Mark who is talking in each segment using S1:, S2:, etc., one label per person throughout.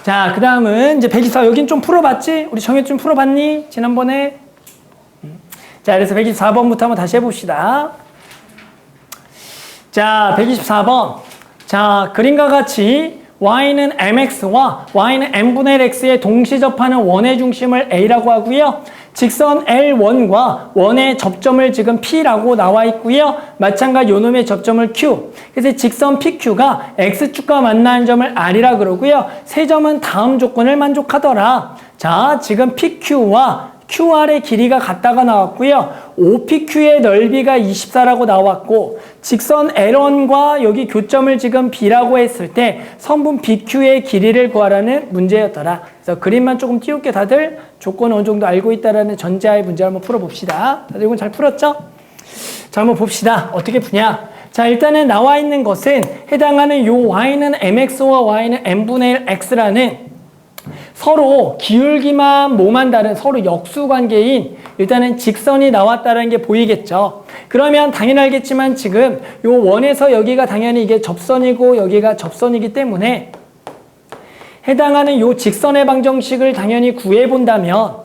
S1: 자, 그 다음은 이제 124. 여긴 좀 풀어봤지? 우리 정혜 좀 풀어봤니? 지난번에? 자, 그래서 124번부터 한번 다시 해봅시다. 자, 124번. 자, 그림과 같이 y는 mx와 y는 n분의 x에 동시 접하는 원의 중심을 a라고 하고요. 직선 L1과 원의 접점을 지금 P라고 나와 있고요. 마찬가지 요놈의 접점을 Q. 그래서 직선 PQ가 X축과 만나는 점을 R이라 그러고요. 세 점은 다음 조건을 만족하더라. 자, 지금 PQ와 QR의 길이가 같다가 나왔고요. OPQ의 넓이가 24라고 나왔고 직선 L1과 여기 교점을 지금 B라고 했을 때 선분 BQ의 길이를 구하라는 문제였더라. 그래서 그림만 조금 띄울게 다들 조건 어느 정도 알고 있다라는 전제하에 문제 한번 풀어봅시다. 다들 이건 잘 풀었죠? 자, 한번 봅시다. 어떻게 푸냐? 자, 일단은 나와 있는 것은 해당하는 요 Y는 MX와 Y는 N분의 1 X라는 서로 기울기만 뭐만 다른 서로 역수관계인 일단은 직선이 나왔다는 게 보이겠죠. 그러면 당연히 알겠지만 지금 요 원에서 여기가 당연히 이게 접선이고 여기가 접선이기 때문에 해당하는 요 직선의 방정식을 당연히 구해본다면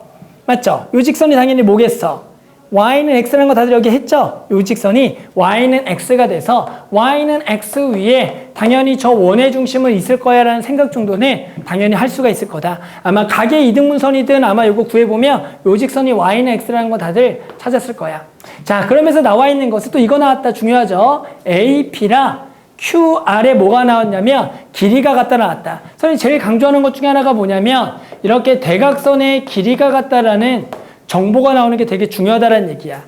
S1: 맞죠? 요 직선이 당연히 뭐겠어? y는 x라는 거 다들 여기 했죠? 요 직선이 y는 x가 돼서 y는 x 위에 당연히 저 원의 중심은 있을 거야 라는 생각 정도는 당연히 할 수가 있을 거다. 아마 각의 이등분선이든 아마 요거 구해보면 요 직선이 y는 x라는 거 다들 찾았을 거야. 자, 그러면서 나와 있는 것은 또 이거 나왔다. 중요하죠? AP랑 QR에 뭐가 나왔냐면 길이가 같다 나왔다. 선생님 제일 강조하는 것 중에 하나가 뭐냐면 이렇게 대각선의 길이가 같다라는 정보가 나오는 게 되게 중요하다는 얘기야.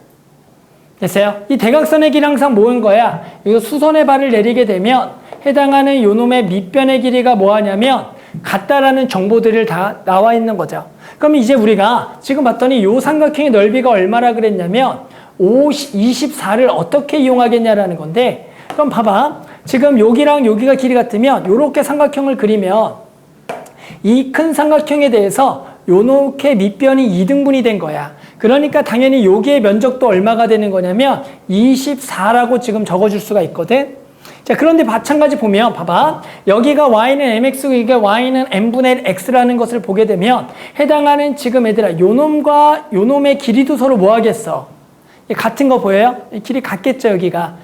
S1: 됐어요? 이 대각선의 길이 항상 뭐인 거야? 이거 수선의 발을 내리게 되면 해당하는 요놈의 밑변의 길이가 뭐 하냐면 같다라는 정보들이 다 나와 있는 거죠. 그럼 이제 우리가 지금 봤더니 요 삼각형의 넓이가 얼마나 그랬냐면 24를 어떻게 이용하겠냐라는 건데 그럼 봐봐. 지금 여기랑 여기가 길이 같으면 요렇게 삼각형을 그리면 이 큰 삼각형에 대해서 요렇게 밑변이 2등분이 된 거야. 그러니까 당연히 여기의 면적도 얼마가 되는 거냐면 24라고 지금 적어줄 수가 있거든. 자, 그런데 마찬가지 보면 봐봐. 여기가 y는 mx고 이게 y는 n분의 1 x라는 것을 보게 되면 해당하는 지금 얘들아 요놈과 요놈의 길이도 서로 뭐 하겠어? 같은 거 보여요? 길이 같겠죠 여기가.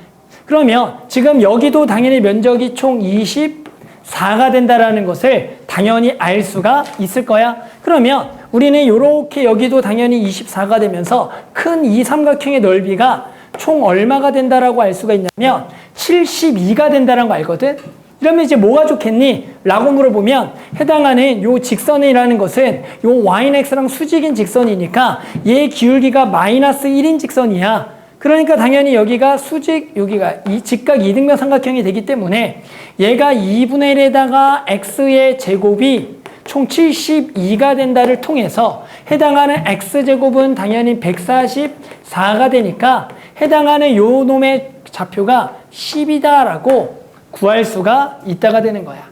S1: 그러면 지금 여기도 당연히 면적이 총 24가 된다라는 것을 당연히 알 수가 있을 거야. 그러면 우리는 이렇게 여기도 당연히 24가 되면서 큰 이 삼각형의 넓이가 총 얼마가 된다라고 알 수가 있냐면 72가 된다는 거 알거든? 이러면 이제 뭐가 좋겠니? 라고 물어보면 해당하는 요 직선이라는 것은 요 y는 x랑 수직인 직선이니까 얘 기울기가 마이너스 1인 직선이야. 그러니까 당연히 여기가 수직, 여기가 이 직각 2등변 삼각형이 되기 때문에 얘가 2분의 1에다가 x의 제곱이 총 72가 된다를 통해서 해당하는 x제곱은 당연히 144가 되니까 해당하는 요 놈의 좌표가 10이다라고 구할 수가 있다가 되는 거야.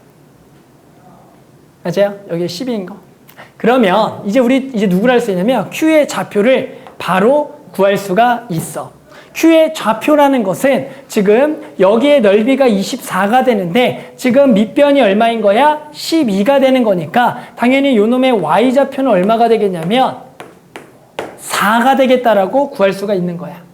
S1: 맞아요? 여기 10인 거. 그러면 이제 우리 이제 누구를 할 수 있냐면 Q의 좌표를 바로 구할 수가 있어. Q의 좌표라는 것은 지금 여기에 넓이가 24가 되는데 지금 밑변이 얼마인 거야? 12가 되는 거니까 당연히 요놈의 Y좌표는 얼마가 되겠냐면 4가 되겠다라고 구할 수가 있는 거야.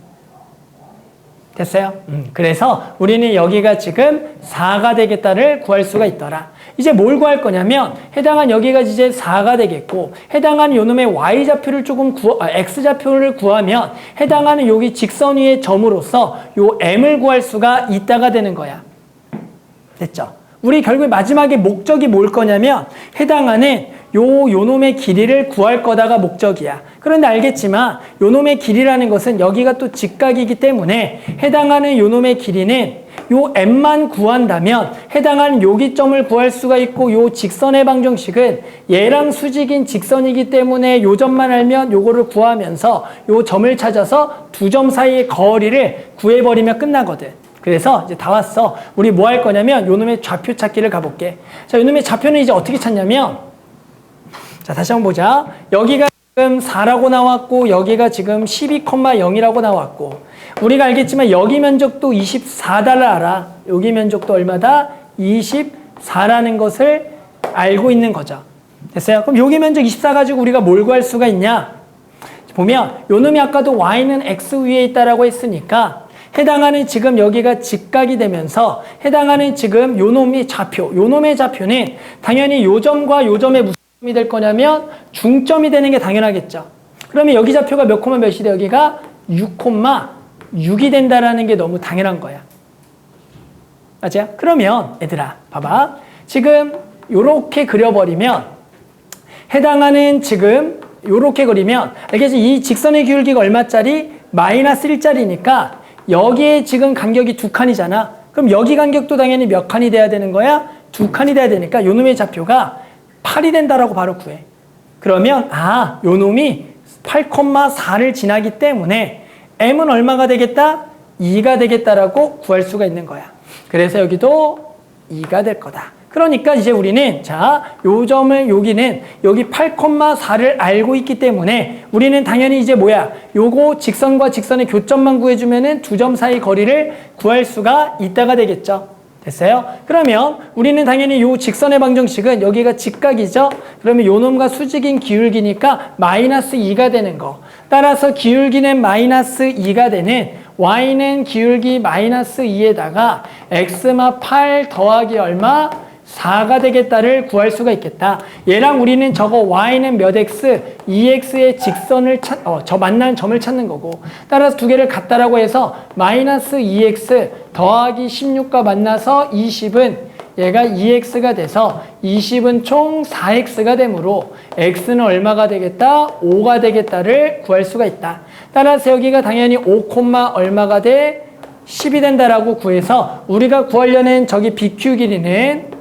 S1: 됐어요? 그래서 우리는 여기가 지금 4가 되겠다를 구할 수가 있더라. 이제 뭘 구할 거냐면 해당한 여기가 이제 4가 되겠고 해당하는 요놈의 Y좌표를 조금 X좌표를 구하면 해당하는 여기 직선 위의 점으로서 요 M을 구할 수가 있다가 되는 거야. 됐죠? 우리 결국 마지막에 목적이 뭘 거냐면 해당하는 요놈의 길이를 구할 거다가 목적이야. 그런데 알겠지만 요놈의 길이라는 것은 여기가 또 직각이기 때문에 해당하는 요놈의 길이는 요 m만 구한다면 해당하는 요기점을 구할 수가 있고 요 직선의 방정식은 얘랑 수직인 직선이기 때문에 요 점만 알면 요거를 구하면서 요 점을 찾아서 두 점 사이의 거리를 구해버리면 끝나거든. 그래서 이제 다 왔어. 우리 뭐 할 거냐면 요놈의 좌표 찾기를 가볼게. 자, 요놈의 좌표는 이제 어떻게 찾냐면 자, 다시 한번 보자. 여기가 지금 4라고 나왔고 여기가 지금 12,0이라고 나왔고 우리가 알겠지만 여기 면적도 24달러 알아. 여기 면적도 얼마다? 24라는 것을 알고 있는 거죠. 됐어요? 그럼 여기 면적 24 가지고 우리가 뭘 구할 수가 있냐? 보면 요 놈이 아까도 y는 x 위에 있다라고 했으니까 해당하는 지금 여기가 직각이 되면서 해당하는 지금 요 놈이 좌표, 요 놈의 좌표는 당연히 요 점과 요 점의 무슨 점이 될 거냐면 중점이 되는 게 당연하겠죠. 그러면 여기 좌표가 몇 콤마 몇이 돼? 여기가 6,6이 된다라는 게 너무 당연한 거야. 맞아요? 그러면 얘들아 봐봐. 지금 요렇게 그려버리면 해당하는 지금 요렇게 그리면 알겠지? 이 직선의 기울기가 얼마짜리? 마이너스 1짜리니까 여기에 지금 간격이 2칸이잖아. 그럼 여기 간격도 당연히 몇 칸이 돼야 되는 거야? 2칸이 돼야 되니까 요 놈의 좌표가 8이 된다라고 바로 구해. 그러면 요 놈이 8,4를 지나기 때문에 m은 얼마가 되겠다? 2가 되겠다라고 구할 수가 있는 거야. 그래서 여기도 2가 될 거다. 그러니까 이제 우리는 요 점을 여기는 여기 8,4를 알고 있기 때문에 우리는 당연히 이제 뭐야? 요거 직선과 직선의 교점만 구해주면은 두 점 사이 거리를 구할 수가 있다가 되겠죠. 됐어요? 그러면 우리는 당연히 요 직선의 방정식은 여기가 직각이죠. 그러면 요 놈과 수직인 기울기니까 마이너스 2가 되는 거. 따라서 기울기는 마이너스 2가 되는 y는 기울기 마이너스 2에다가 x마 8 더하기 얼마? 4가 되겠다를 구할 수가 있겠다. 얘랑 우리는 저거 y는 몇 x, 2x의 직선을 저 만나는 점을 찾는 거고 따라서 두 개를 같다라고 해서 마이너스 2x 더하기 16과 만나서 20은 얘가 2x가 돼서 20은 총 4x가 되므로 x는 얼마가 되겠다? 5가 되겠다를 구할 수가 있다. 따라서 여기가 당연히 5, 얼마가 돼? 10이 된다라고 구해서 우리가 구하려는 저기 BQ 길이는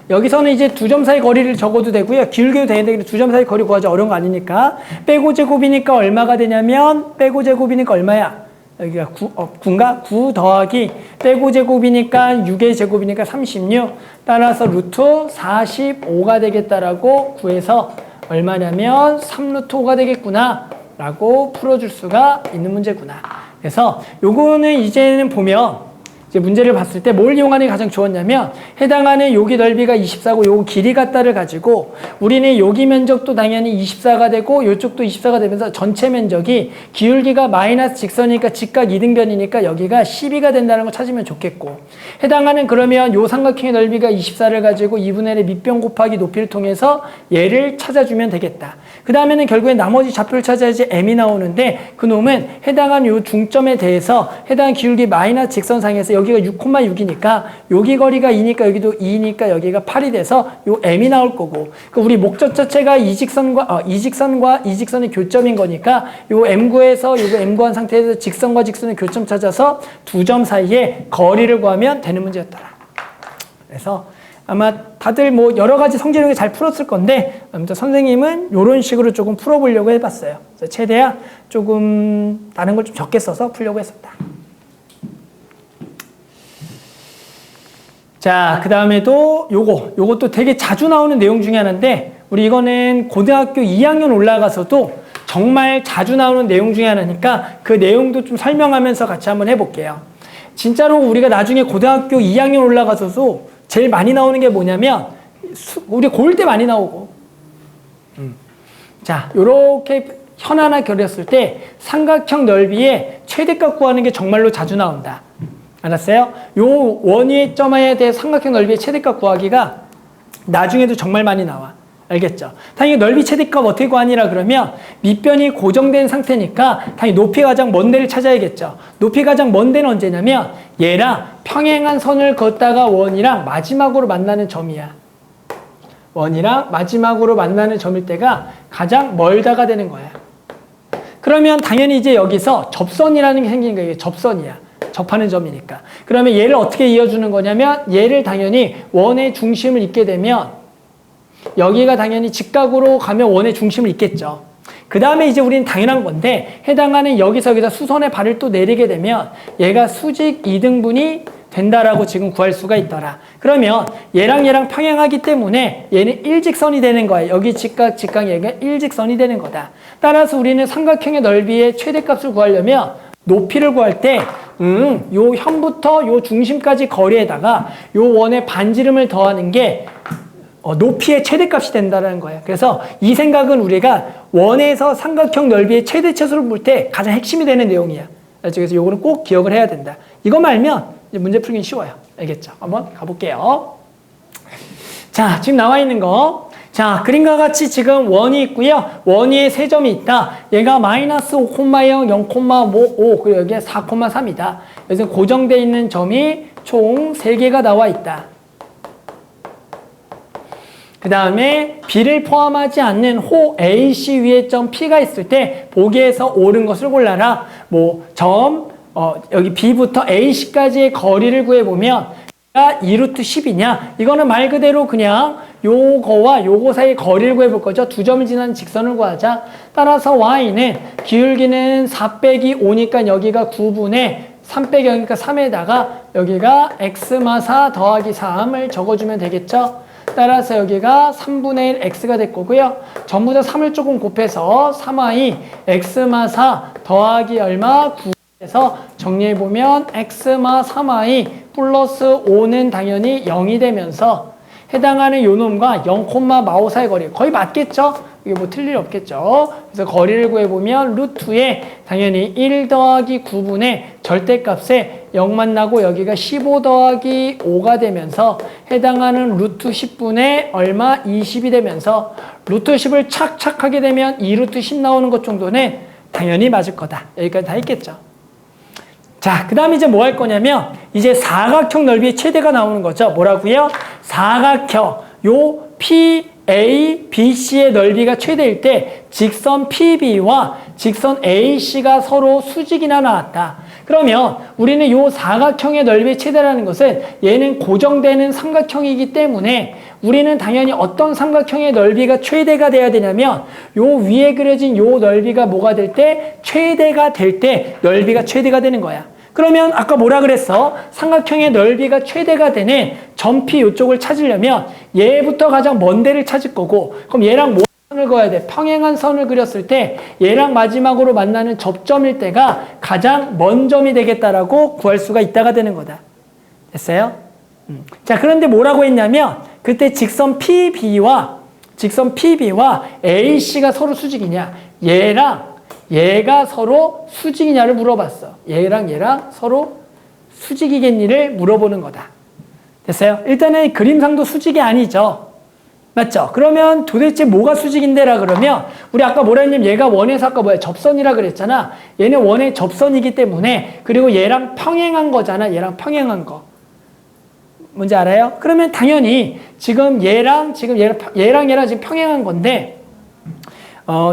S1: 여기서는 이제 두 점 사이 거리를 적어도 되고요. 기울기도 되는데 두 점 사이 거리 구하기 어려운 거 아니니까 빼고 제곱이니까 얼마가 되냐면 빼고 제곱이니까 얼마야? 여기가 9인가? 9 더하기 빼고 제곱이니까 6의 제곱이니까 36 따라서 루트 45가 되겠다라고 구해서 얼마냐면 3루트 5가 되겠구나 라고 풀어줄 수가 있는 문제구나. 그래서 요거는 이제는 보면 이제 문제를 봤을 때 뭘 이용하는 게 가장 좋았냐면 해당하는 여기 넓이가 24고 요 길이 같다를 가지고 우리는 여기 면적도 당연히 24가 되고 이쪽도 24가 되면서 전체 면적이 기울기가 마이너스 직선이니까 직각 이등변이니까 여기가 12가 된다는 걸 찾으면 좋겠고 해당하는 그러면 요 삼각형의 넓이가 24를 가지고 2분의 1의 밑변 곱하기 높이를 통해서 얘를 찾아주면 되겠다. 그 다음에는 결국엔 나머지 좌표를 찾아야지 m이 나오는데 그놈은 해당하는 요 중점에 대해서 해당 기울기 마이너스 직선상에서 여기가 6,6이니까 여기 거리가 2니까 여기도 2니까 여기가 8이 돼서 요 m이 나올 거고 그러니까 우리 목적 자체가 이 직선과 이 직선의 교점인 거니까 요 m 구에서 요거 m 구한 상태에서 직선과 직선의 교점 찾아서 두 점 사이에 거리를 구하면 되는 문제였더라. 그래서 아마 다들 뭐 여러 가지 성질형이 잘 풀었을 건데 아무튼 선생님은 이런 식으로 조금 풀어보려고 해봤어요. 그래서 최대한 조금 다른 걸 좀 적게 써서 풀려고 했었다. 자, 그 다음에도 요것도 되게 자주 나오는 내용 중에 하나인데 우리 이거는 고등학교 2학년 올라가서도 정말 자주 나오는 내용 중에 하나니까 그 내용도 좀 설명하면서 같이 한번 해볼게요. 진짜로 우리가 나중에 고등학교 2학년 올라가서도 제일 많이 나오는 게 뭐냐면 우리 고1 때 많이 나오고 자, 요렇게 현 하나 그렸을 때 삼각형 넓이의 최대값 구하는 게 정말로 자주 나온다. 알았어요? 요 원위의 점에 대해 삼각형 넓이의 최대값 구하기가 나중에도 정말 많이 나와. 알겠죠? 당연히 넓이 최대값 어떻게 구하니라 그러면 밑변이 고정된 상태니까 당연히 높이 가장 먼 데를 찾아야겠죠. 높이 가장 먼 데는 언제냐면 얘랑 평행한 선을 걷다가 원이랑 마지막으로 만나는 점이야. 원이랑 마지막으로 만나는 점일 때가 가장 멀다가 되는 거야. 그러면 당연히 이제 여기서 접선이라는 게 생기는 거야. 이게 접선이야. 접하는 점이니까. 그러면 얘를 어떻게 이어주는 거냐면 얘를 당연히 원의 중심을 잇게 되면 여기가 당연히 직각으로 가면 원의 중심을 잇겠죠. 그 다음에 이제 우리는 당연한 건데 해당하는 여기서 수선의 발을 또 내리게 되면 얘가 수직 2등분이 된다라고 지금 구할 수가 있더라. 그러면 얘랑 평행하기 때문에 얘는 일직선이 되는 거야. 여기 직각 얘가 일직선이 되는 거다. 따라서 우리는 삼각형의 넓이의 최대값을 구하려면 높이를 구할 때 요 현부터 요 중심까지 거리에다가 요 원의 반지름을 더하는 게 높이의 최대값이 된다는 거예요. 그래서 이 생각은 우리가 원에서 삼각형 넓이의 최대차수를 볼 때 가장 핵심이 되는 내용이야. 그래서 요거는 꼭 기억을 해야 된다. 이거만 알면 이제 문제 풀기는 쉬워요. 알겠죠? 한번 가볼게요. 자, 지금 나와 있는 거. 자, 그림과 같이 지금 원이 있고요. 원위에 세 점이 있다. 얘가 마이너스 5,0, 0,5, 그리고 여기에 4,3이다. 그래서 고정되어 있는 점이 총 3개가 나와 있다. 그 다음에 B를 포함하지 않는 호 AC 위에 점 P가 있을 때 보기에서 옳은 것을 골라라. 여기 B부터 AC까지의 거리를 구해보면 2루트 10이냐? 이거는 말 그대로 그냥 요거와 요거 사이 거리를 구해볼 거죠. 두 점을 지나는 직선을 구하자. 따라서 Y는 기울기는 4 빼기 5니까 여기가 9분의 3 빼기 0이니까 3에다가 여기가 X마 4 더하기 3을 적어주면 되겠죠. 따라서 여기가 3분의 1 X가 될 거고요. 전부 다 3을 조금 곱해서 3Y X마 4 더하기 얼마? 9에서 정리해보면 X마 3Y 플러스 5는 당연히 0이 되면서 해당하는 요 놈과 0,마오 사이 거리 거의 맞겠죠? 이게 뭐 틀릴 일 없겠죠? 그래서 거리를 구해보면 루트에 당연히 1 더하기 9분의 절대값에 0 만나고 여기가 15 더하기 5가 되면서 해당하는 루트 10분의 얼마? 20이 되면서 루트 10을 착착하게 되면 2루트 10 나오는 것 정도는 당연히 맞을 거다. 여기까지 다 있겠죠? 자, 그 다음에 이제 뭐 할 거냐면 이제 사각형 넓이의 최대가 나오는 거죠. 뭐라고요? 사각형 요 PA, BC의 넓이가 최대일 때 직선 PB와 직선 AC가 서로 수직이나 나왔다. 그러면 우리는 요 사각형의 넓이의 최대라는 것은 얘는 고정되는 삼각형이기 때문에 우리는 당연히 어떤 삼각형의 넓이가 최대가 돼야 되냐면 요 위에 그려진 요 넓이가 뭐가 될 때 최대가 될 때 넓이가 최대가 되는 거야. 그러면 아까 뭐라 그랬어? 삼각형의 넓이가 최대가 되는 점 P 이쪽을 찾으려면 얘부터 가장 먼 데를 찾을 거고 그럼 얘랑 뭐 선을 그어야 돼? 평행한 선을 그렸을 때 얘랑 마지막으로 만나는 접점일 때가 가장 먼 점이 되겠다라고 구할 수가 있다가 되는 거다. 됐어요? 자, 그런데 뭐라고 했냐면 그때 직선 PB와 AC가 서로 수직이냐? 얘가 서로 수직이냐를 물어봤어. 얘랑 서로 수직이겠니를 물어보는 거다. 됐어요? 일단은 그림상도 수직이 아니죠. 맞죠? 그러면 도대체 뭐가 수직인데라 그러면 우리 아까 뭐라 했냐면 얘가 원에서 아까 접선이라 그랬잖아. 얘는 원의 접선이기 때문에 그리고 얘랑 평행한 거잖아. 얘랑 평행한 거. 뭔지 알아요? 그러면 당연히 지금 얘랑 지금 평행한 건데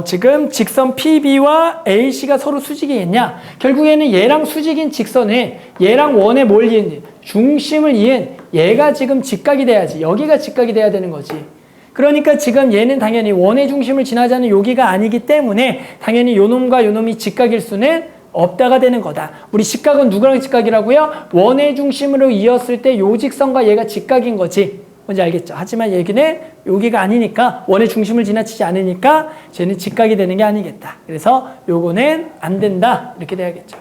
S1: 지금 직선 PB와 AC가 서로 수직이겠냐? 결국에는 얘랑 수직인 직선에 얘랑 원의 뭘 이은? 중심을 이은 얘가 지금 직각이 돼야지. 여기가 직각이 돼야 되는 거지. 그러니까 지금 얘는 당연히 원의 중심을 지나지 않는 여기가 아니기 때문에 당연히 요놈과 요놈이 직각일 수는 없다가 되는 거다. 우리 직각은 누구랑 직각이라고요? 원의 중심으로 이었을 때 요 직선과 얘가 직각인 거지. 뭔지 알겠죠? 하지만 얘기는 여기가 아니니까 원의 중심을 지나치지 않으니까 쟤는 직각이 되는 게 아니겠다. 그래서 요거는 안 된다. 이렇게 돼야겠죠.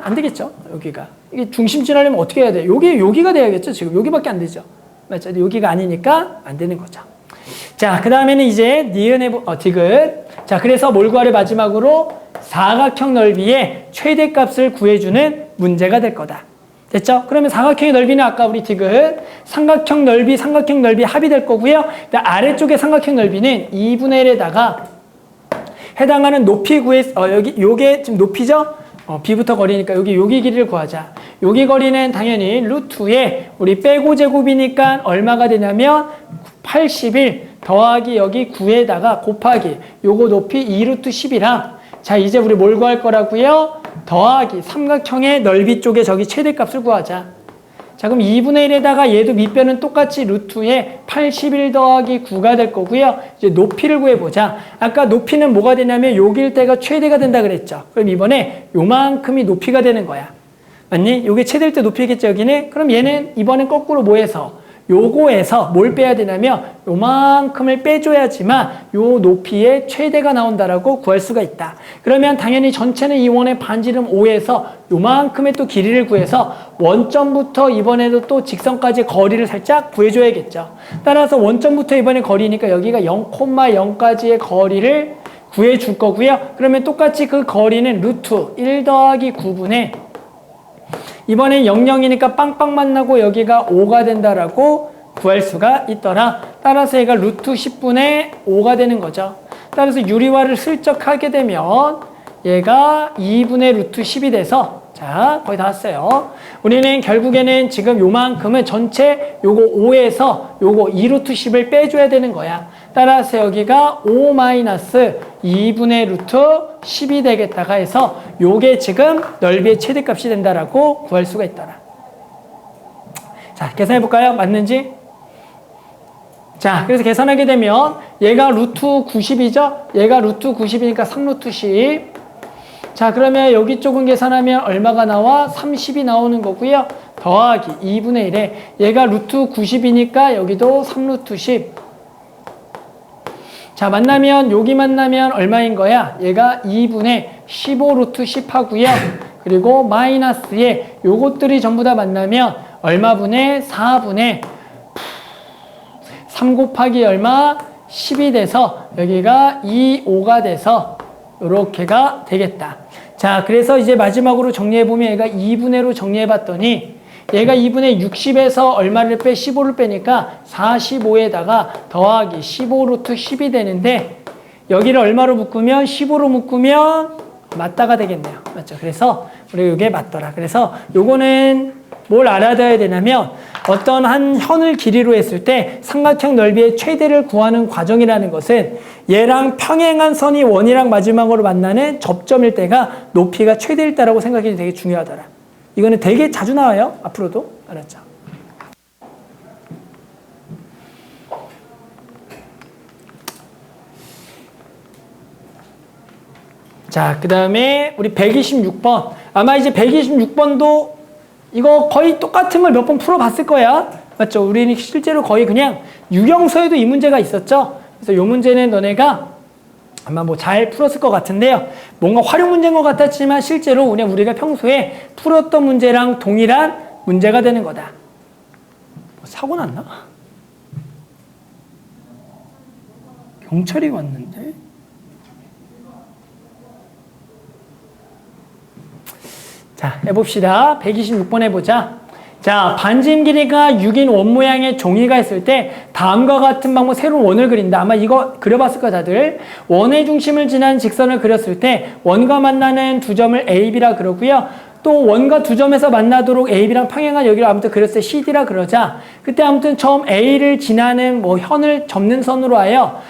S1: 안 되겠죠? 여기가. 이게 중심 지나려면 어떻게 해야 돼? 여기가 돼야겠죠? 지금 여기밖에 안 되죠. 맞죠? 여기가 아니니까 안 되는 거죠. 자, 그 다음에는 이제 디귿. 자, 그래서 뭘 구하래? 마지막으로 사각형 넓이의 최대값을 구해주는 문제가 될 거다. 됐죠? 그러면 사각형의 넓이는 아까 우리 디귿 삼각형 넓이 합이 될 거고요. 아래쪽의 삼각형 넓이는 2분의 1에다가 해당하는 높이 요게 지금 높이죠? B부터 거리니까 여기 길이를 구하자. 여기 거리는 당연히 루트에 우리 빼고 제곱이니까 얼마가 되냐면 81 더하기 여기 9에다가 곱하기 요거 높이 2루트 10이랑 자, 이제 우리 뭘 구할 거라고요? 더하기 삼각형의 넓이 쪽에 저기 최대값을 구하자. 자, 그럼 2분의 1에다가 얘도 밑변은 똑같이 루트에 81 더하기 9가 될 거고요. 이제 높이를 구해보자. 아까 높이는 뭐가 되냐면 여길 때가 최대가 된다 그랬죠. 그럼 이번에 요만큼이 높이가 되는 거야. 맞니? 요게 최대일 때 높이겠죠, 여기는? 그럼 얘는 이번엔 거꾸로 뭐 해서? 요거에서 뭘 빼야 되냐면 요만큼을 빼줘야지만 요 높이의 최대가 나온다라고 구할 수가 있다. 그러면 당연히 전체는 이 원의 반지름 5에서 요만큼의 또 길이를 구해서 원점부터 이번에도 또 직선까지 거리를 살짝 구해줘야겠죠. 따라서 원점부터 이번에 거리니까 여기가 0,0까지의 거리를 구해줄 거고요. 그러면 똑같이 그 거리는 루트 1 더하기 9분의 이번엔 00이니까 빵빵 만나고 여기가 5가 된다라고 구할 수가 있더라. 따라서 얘가 루트 10분의 5가 되는 거죠. 따라서 유리화를 슬쩍 하게 되면 얘가 2분의 루트 10이 돼서 자, 거의 다 왔어요. 우리는 결국에는 지금 요만큼은 전체 요거 5에서 요거 2루트 10을 빼줘야 되는 거야. 따라서 여기가 5 마이너스 2분의 루트 10이 되겠다가 해서 요게 지금 넓이의 최대값이 된다라고 구할 수가 있더라. 자, 계산해 볼까요? 맞는지? 자, 그래서 계산하게 되면 얘가 루트 90이죠? 얘가 루트 90이니까 3루트 10. 자, 그러면 여기 쪽은 계산하면 얼마가 나와? 30이 나오는 거고요. 더하기 2분의 1에 얘가 루트 90이니까 여기도 3루트 10. 자, 여기 만나면 얼마인 거야? 얘가 2분의 15 루트 10 하고요. 그리고 마이너스에 요것들이 전부 다 만나면 얼마 분의 4분의 3 곱하기 얼마? 10이 돼서 여기가 2, 5가 돼서 요렇게가 되겠다. 자, 그래서 이제 마지막으로 정리해보면 얘가 2분의로 정리해봤더니 얘가 2분의 60에서 얼마를 빼? 15를 빼니까 45에다가 더하기 15 루트 10이 되는데 여기를 얼마로 묶으면 15로 묶으면 맞다가 되겠네요. 맞죠? 그래서 우리가 이게 맞더라. 그래서 요거는 뭘 알아둬야 되냐면 어떤 한 현을 길이로 했을 때 삼각형 넓이의 최대를 구하는 과정이라는 것은 얘랑 평행한 선이 원이랑 마지막으로 만나는 접점일 때가 높이가 최대일 때라고 생각이 되게 중요하더라. 이거는 되게 자주 나와요. 앞으로도. 알았죠? 자, 그 다음에 우리 126번. 아마 이제 126번도 이거 거의 똑같은 걸 몇 번 풀어봤을 거야. 맞죠? 우리는 실제로 거의 그냥 유형서에도 이 문제가 있었죠. 그래서 이 문제는 너네가 아마 뭐 잘 풀었을 것 같은데요. 뭔가 활용 문제인 것 같았지만 실제로 그냥 우리가 평소에 풀었던 문제랑 동일한 문제가 되는 거다. 뭐 사고 났나? 경찰이 왔는데? 자, 해봅시다. 126번 해보자. 자, 반지름 길이가 6인 원 모양의 종이가 있을 때 다음과 같은 방법 새로운 원을 그린다. 아마 이거 그려봤을 거야, 다들. 원의 중심을 지난 직선을 그렸을 때 원과 만나는 두 점을 A, B라 그러고요. 또 원과 두 점에서 만나도록 A, B랑 평행한 여기를 아무튼 그렸을 때 CD라 그러자. 그때 아무튼 처음 A를 지나는 뭐 현을 접는 선으로 하여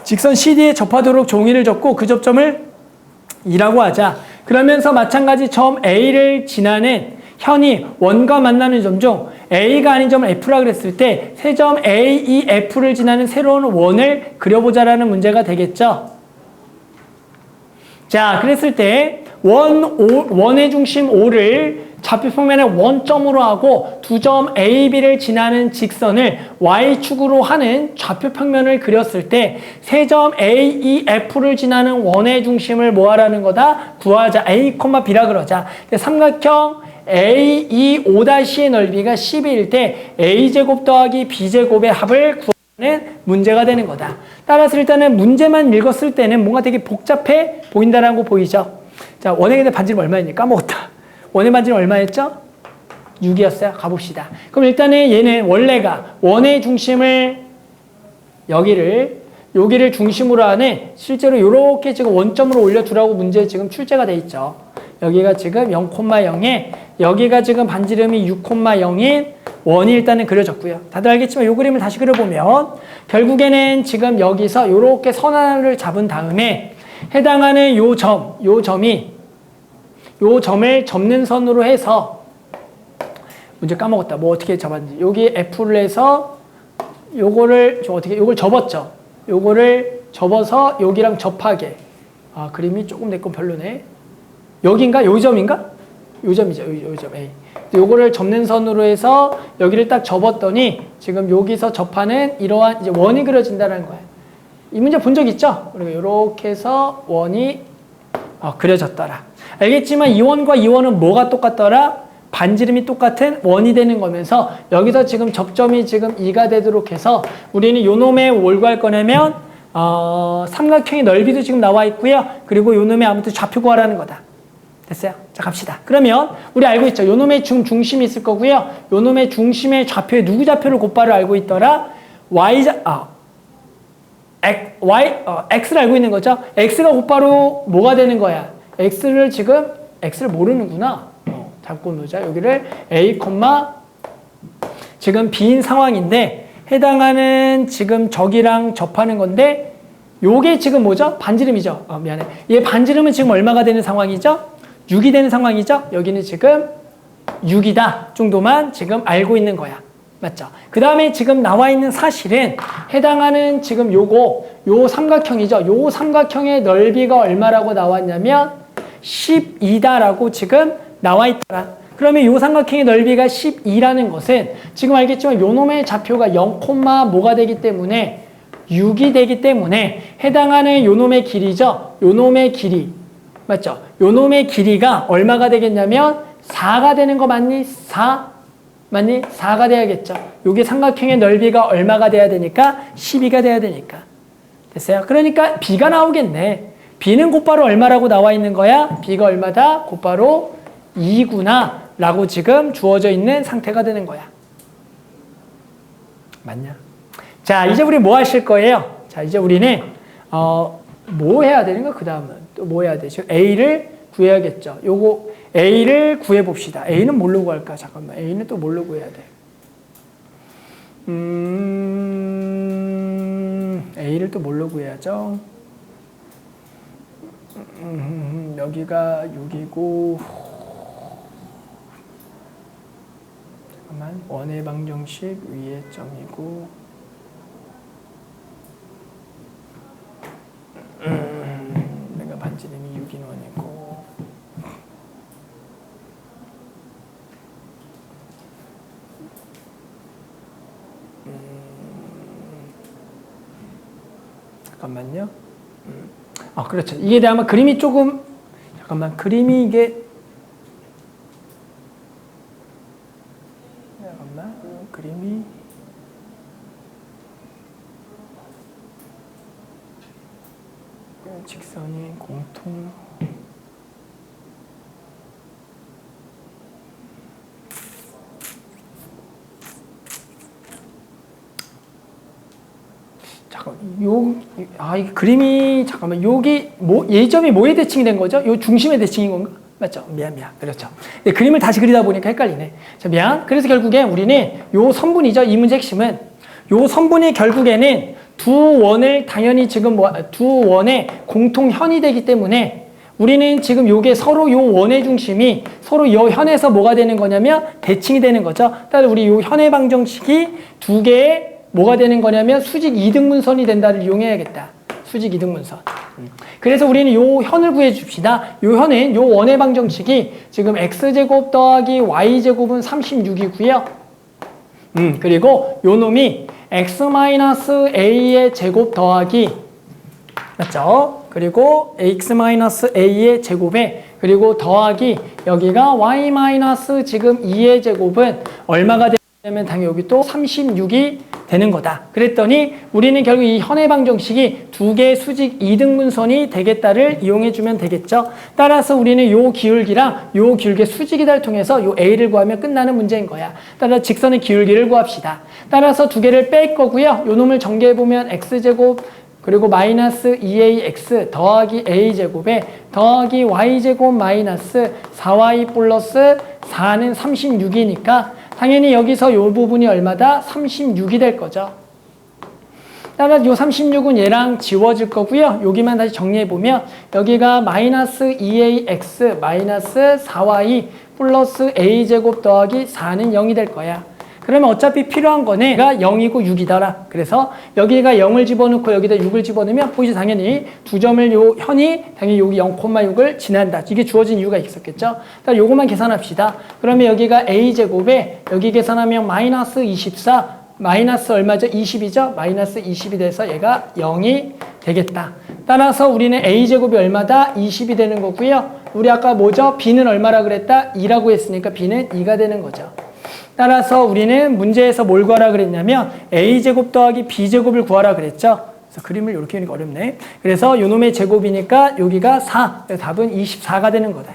S1: 직선 CD에 접하도록 종이를 접고 그 접점을 E라고 하자. 그러면서 마찬가지 처음 A를 지나는 현이 원과 만나는 점 중 A가 아닌 점을 F라 그랬을 때 세 점 A, E, F를 지나는 새로운 원을 그려보자라는 문제가 되겠죠. 자, 그랬을 때 원의 중심 O를 좌표 평면의 원점으로 하고 두 점 A, B를 지나는 직선을 Y축으로 하는 좌표 평면을 그렸을 때 세 점 A, E, F를 지나는 원의 중심을 뭐 하라는 거다? 구하자. A, B라 그러자. 삼각형 A, E, O''의 넓이가 12일 때 A제곱 더하기 B제곱의 합을 구하는 문제가 되는 거다. 따라서 일단은 문제만 읽었을 때는 뭔가 되게 복잡해 보인다는 거 보이죠? 자, 원의 근데 반지름 얼마였니? 까먹었다. 원의 반지름 얼마였죠? 6이었어요. 가봅시다. 그럼 일단은 얘는 원래가 원의 중심을 여기를 중심으로 하는 실제로 이렇게 지금 원점으로 올려두라고 문제에 지금 출제가 돼 있죠. 여기가 지금 0,0에 여기가 지금 반지름이 6,0인 원이 일단은 그려졌고요. 다들 알겠지만 이 그림을 다시 그려보면 결국에는 지금 여기서 이렇게 선 하나를 잡은 다음에 해당하는 요 점을 접는 선으로 해서 문제 까먹었다. 뭐 어떻게 잡았는지. 여기 F를 해서 요걸 접었죠. 요거를 접어서 여기랑 접하게. 아, 그림이 조금 내 건 별로네. 여긴가? 요 점인가? 요 점이죠. 요 점 A. 요거를 접는 선으로 해서 여기를 딱 접었더니 지금 여기서 접하는 이러한 이제 원이 그려진다는 거예요. 이 문제 본 적 있죠? 그리고 이렇게 해서 원이 그려졌더라. 알겠지만 이 원과 이 원은 뭐가 똑같더라? 반지름이 똑같은 원이 되는 거면서 여기서 지금 접점이 지금 2가 되도록 해서 우리는 요 놈의 뭘 구할 거냐면 삼각형의 넓이도 지금 나와 있고요. 그리고 요 놈의 아무튼 좌표 구하라는 거다. 됐어요? 자, 갑시다. 그러면 우리 알고 있죠? 요 놈의 중심이 있을 거고요. 요 놈의 중심의 좌표에 누구 좌표를 곧바로 알고 있더라? X를 알고 있는 거죠? X가 곧바로 뭐가 되는 거야? X를 모르는구나. 잡고 놓자. 여기를 A, 지금 B인 상황인데 해당하는 지금 저기랑 접하는 건데 요게 지금 뭐죠? 반지름이죠. 미안해. 얘 반지름은 지금 얼마가 되는 상황이죠? 6이 되는 상황이죠? 여기는 지금 6이다 정도만 지금 알고 있는 거야. 맞죠? 그 다음에 지금 나와 있는 사실은 해당하는 지금 요 삼각형이죠. 요 삼각형의 넓이가 얼마라고 나왔냐면 12다라고 지금 나와 있더라. 그러면 요 삼각형의 넓이가 12라는 것은 지금 알겠지만 요 놈의 좌표가 0, 뭐가 되기 때문에 6이 되기 때문에 해당하는 요 놈의 길이죠. 요 놈의 길이. 맞죠? 요 놈의 길이가 얼마가 되겠냐면 4가 되는 거 맞니? 4? 맞니? 4가 돼야겠죠. 요게 삼각형의 넓이가 얼마가 돼야 되니까? 12가 돼야 되니까. 됐어요? 그러니까 B가 나오겠네. B는 곧바로 얼마라고 나와 있는 거야? B가 얼마다? 곧바로 2구나 라고 지금 주어져 있는 상태가 되는 거야. 맞냐? 자, 이제 우리 뭐 하실 거예요? 자, 이제 우리는 뭐 해야 되는 거? 그 다음은 또 뭐 해야 되죠? A를 구해야겠죠. 요거 A를 구해봅시다. A는 뭘로 구할까? 잠깐만. A는 또 뭘로 구해야 돼? A를 또 뭘로 구해야죠? 여기가 6이고 잠깐만. 원의 방정식 위에 점이고 내가 반지름이 6인 원이고 잠깐만요. 그렇죠. 이게 아마 그림이 조금 그림이 이게 그림이 직선이 공통 이 그림이 여기 예점이 뭐에 대칭이 된 거죠? 요 중심에 대칭인 건가? 맞죠? 미안. 그렇죠. 네, 그림을 다시 그리다 보니까 헷갈리네. 자, 미안. 그래서 결국에 우리는 요 선분이죠. 이 문제 핵심은 요 선분이 결국에는 두 원을 당연히 지금 두 원의 공통현이 되기 때문에 우리는 지금 요게 서로 요 원의 중심이 서로 요 현에서 뭐가 되는 거냐면 대칭이 되는 거죠. 따라서 우리 요 현의 방정식이 두 개의 뭐가 되는 거냐면 수직 이등분선이 된다를 이용해야겠다. 수직 이등분선. 그래서 우리는 요 현을 구해 줍시다. 요 현은 요 원의 방정식이 지금 x제곱 더하기 y제곱은 36이고요. 그리고 요 놈이 x-a의 제곱 더하기 맞죠? 그리고 x-a의 제곱에 그리고 더하기 여기가 y- 지금 2의 제곱은 얼마가 되냐면 당연히 여기 또 36이 되는 거다. 그랬더니 우리는 결국 이 현의 방정식이 두 개의 수직 이등분선이 되겠다를 이용해주면 되겠죠. 따라서 우리는 요 기울기랑 요 기울기의 수직이다를 통해서 요 A를 구하면 끝나는 문제인 거야. 따라서 직선의 기울기를 구합시다. 따라서 두 개를 뺄 거고요. 요 놈을 전개해보면 X제곱 그리고 마이너스 2ax 더하기 a제곱에 더하기 y제곱 마이너스 4y 플러스 4는 36이니까 당연히 여기서 요 부분이 얼마다? 36이 될 거죠. 따라서 요 36은 얘랑 지워질 거고요. 여기만 다시 정리해보면 여기가 마이너스 2ax 마이너스 4y 플러스 a제곱 더하기 4는 0이 될 거야. 그러면 어차피 필요한 거는 0이고 6이더라. 그래서 여기가 0을 집어넣고 여기다 6을 집어넣으면 보이지 당연히 두 점을 요 현이 당연히 여기 0,6을 지난다. 이게 주어진 이유가 있었겠죠. 일단 요것만 계산합시다. 그러면 여기가 a제곱에 여기 계산하면 마이너스 24 마이너스 얼마죠? 20이죠? 마이너스 20이 돼서 얘가 0이 되겠다. 따라서 우리는 a제곱이 얼마다? 20이 되는 거고요. 우리 아까 뭐죠? b는 얼마라 그랬다? 2라고 했으니까 b는 2가 되는 거죠. 따라서 우리는 문제에서 뭘 구하라 그랬냐면 a제곱 더하기 b제곱을 구하라 그랬죠. 그래서 그림을 이렇게 하니까 어렵네. 그래서 요놈의 제곱이니까 여기가 4. 그래서 답은 24가 되는 거다.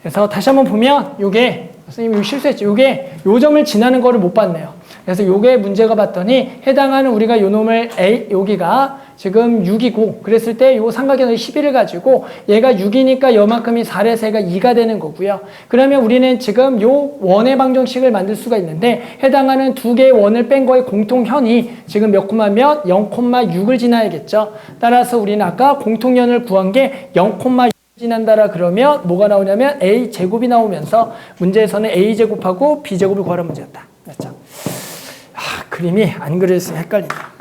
S1: 그래서 다시 한번 보면 요게 선생님이 실수했죠. 요게 요 점을 지나는 거를 못 봤네요. 그래서 요게 문제가 봤더니 해당하는 우리가 요 놈을 A 여기가 지금 6이고 그랬을 때 요 삼각형의 11을 가지고 얘가 6이니까 요만큼이 4에서 얘가 2가 되는 거고요. 그러면 우리는 지금 요 원의 방정식을 만들 수가 있는데 해당하는 두 개의 원을 뺀 거의 공통현이 지금 몇 콤마 몇? 0,6을 지나야겠죠. 따라서 우리는 아까 공통현을 구한 게 0,6 지난다라 그러면 뭐가 나오냐면 a제곱이 나오면서 문제에서는 a제곱하고 b제곱을 구하라는 문제였다. 맞죠? 그림이 안 그려서 헷갈린다.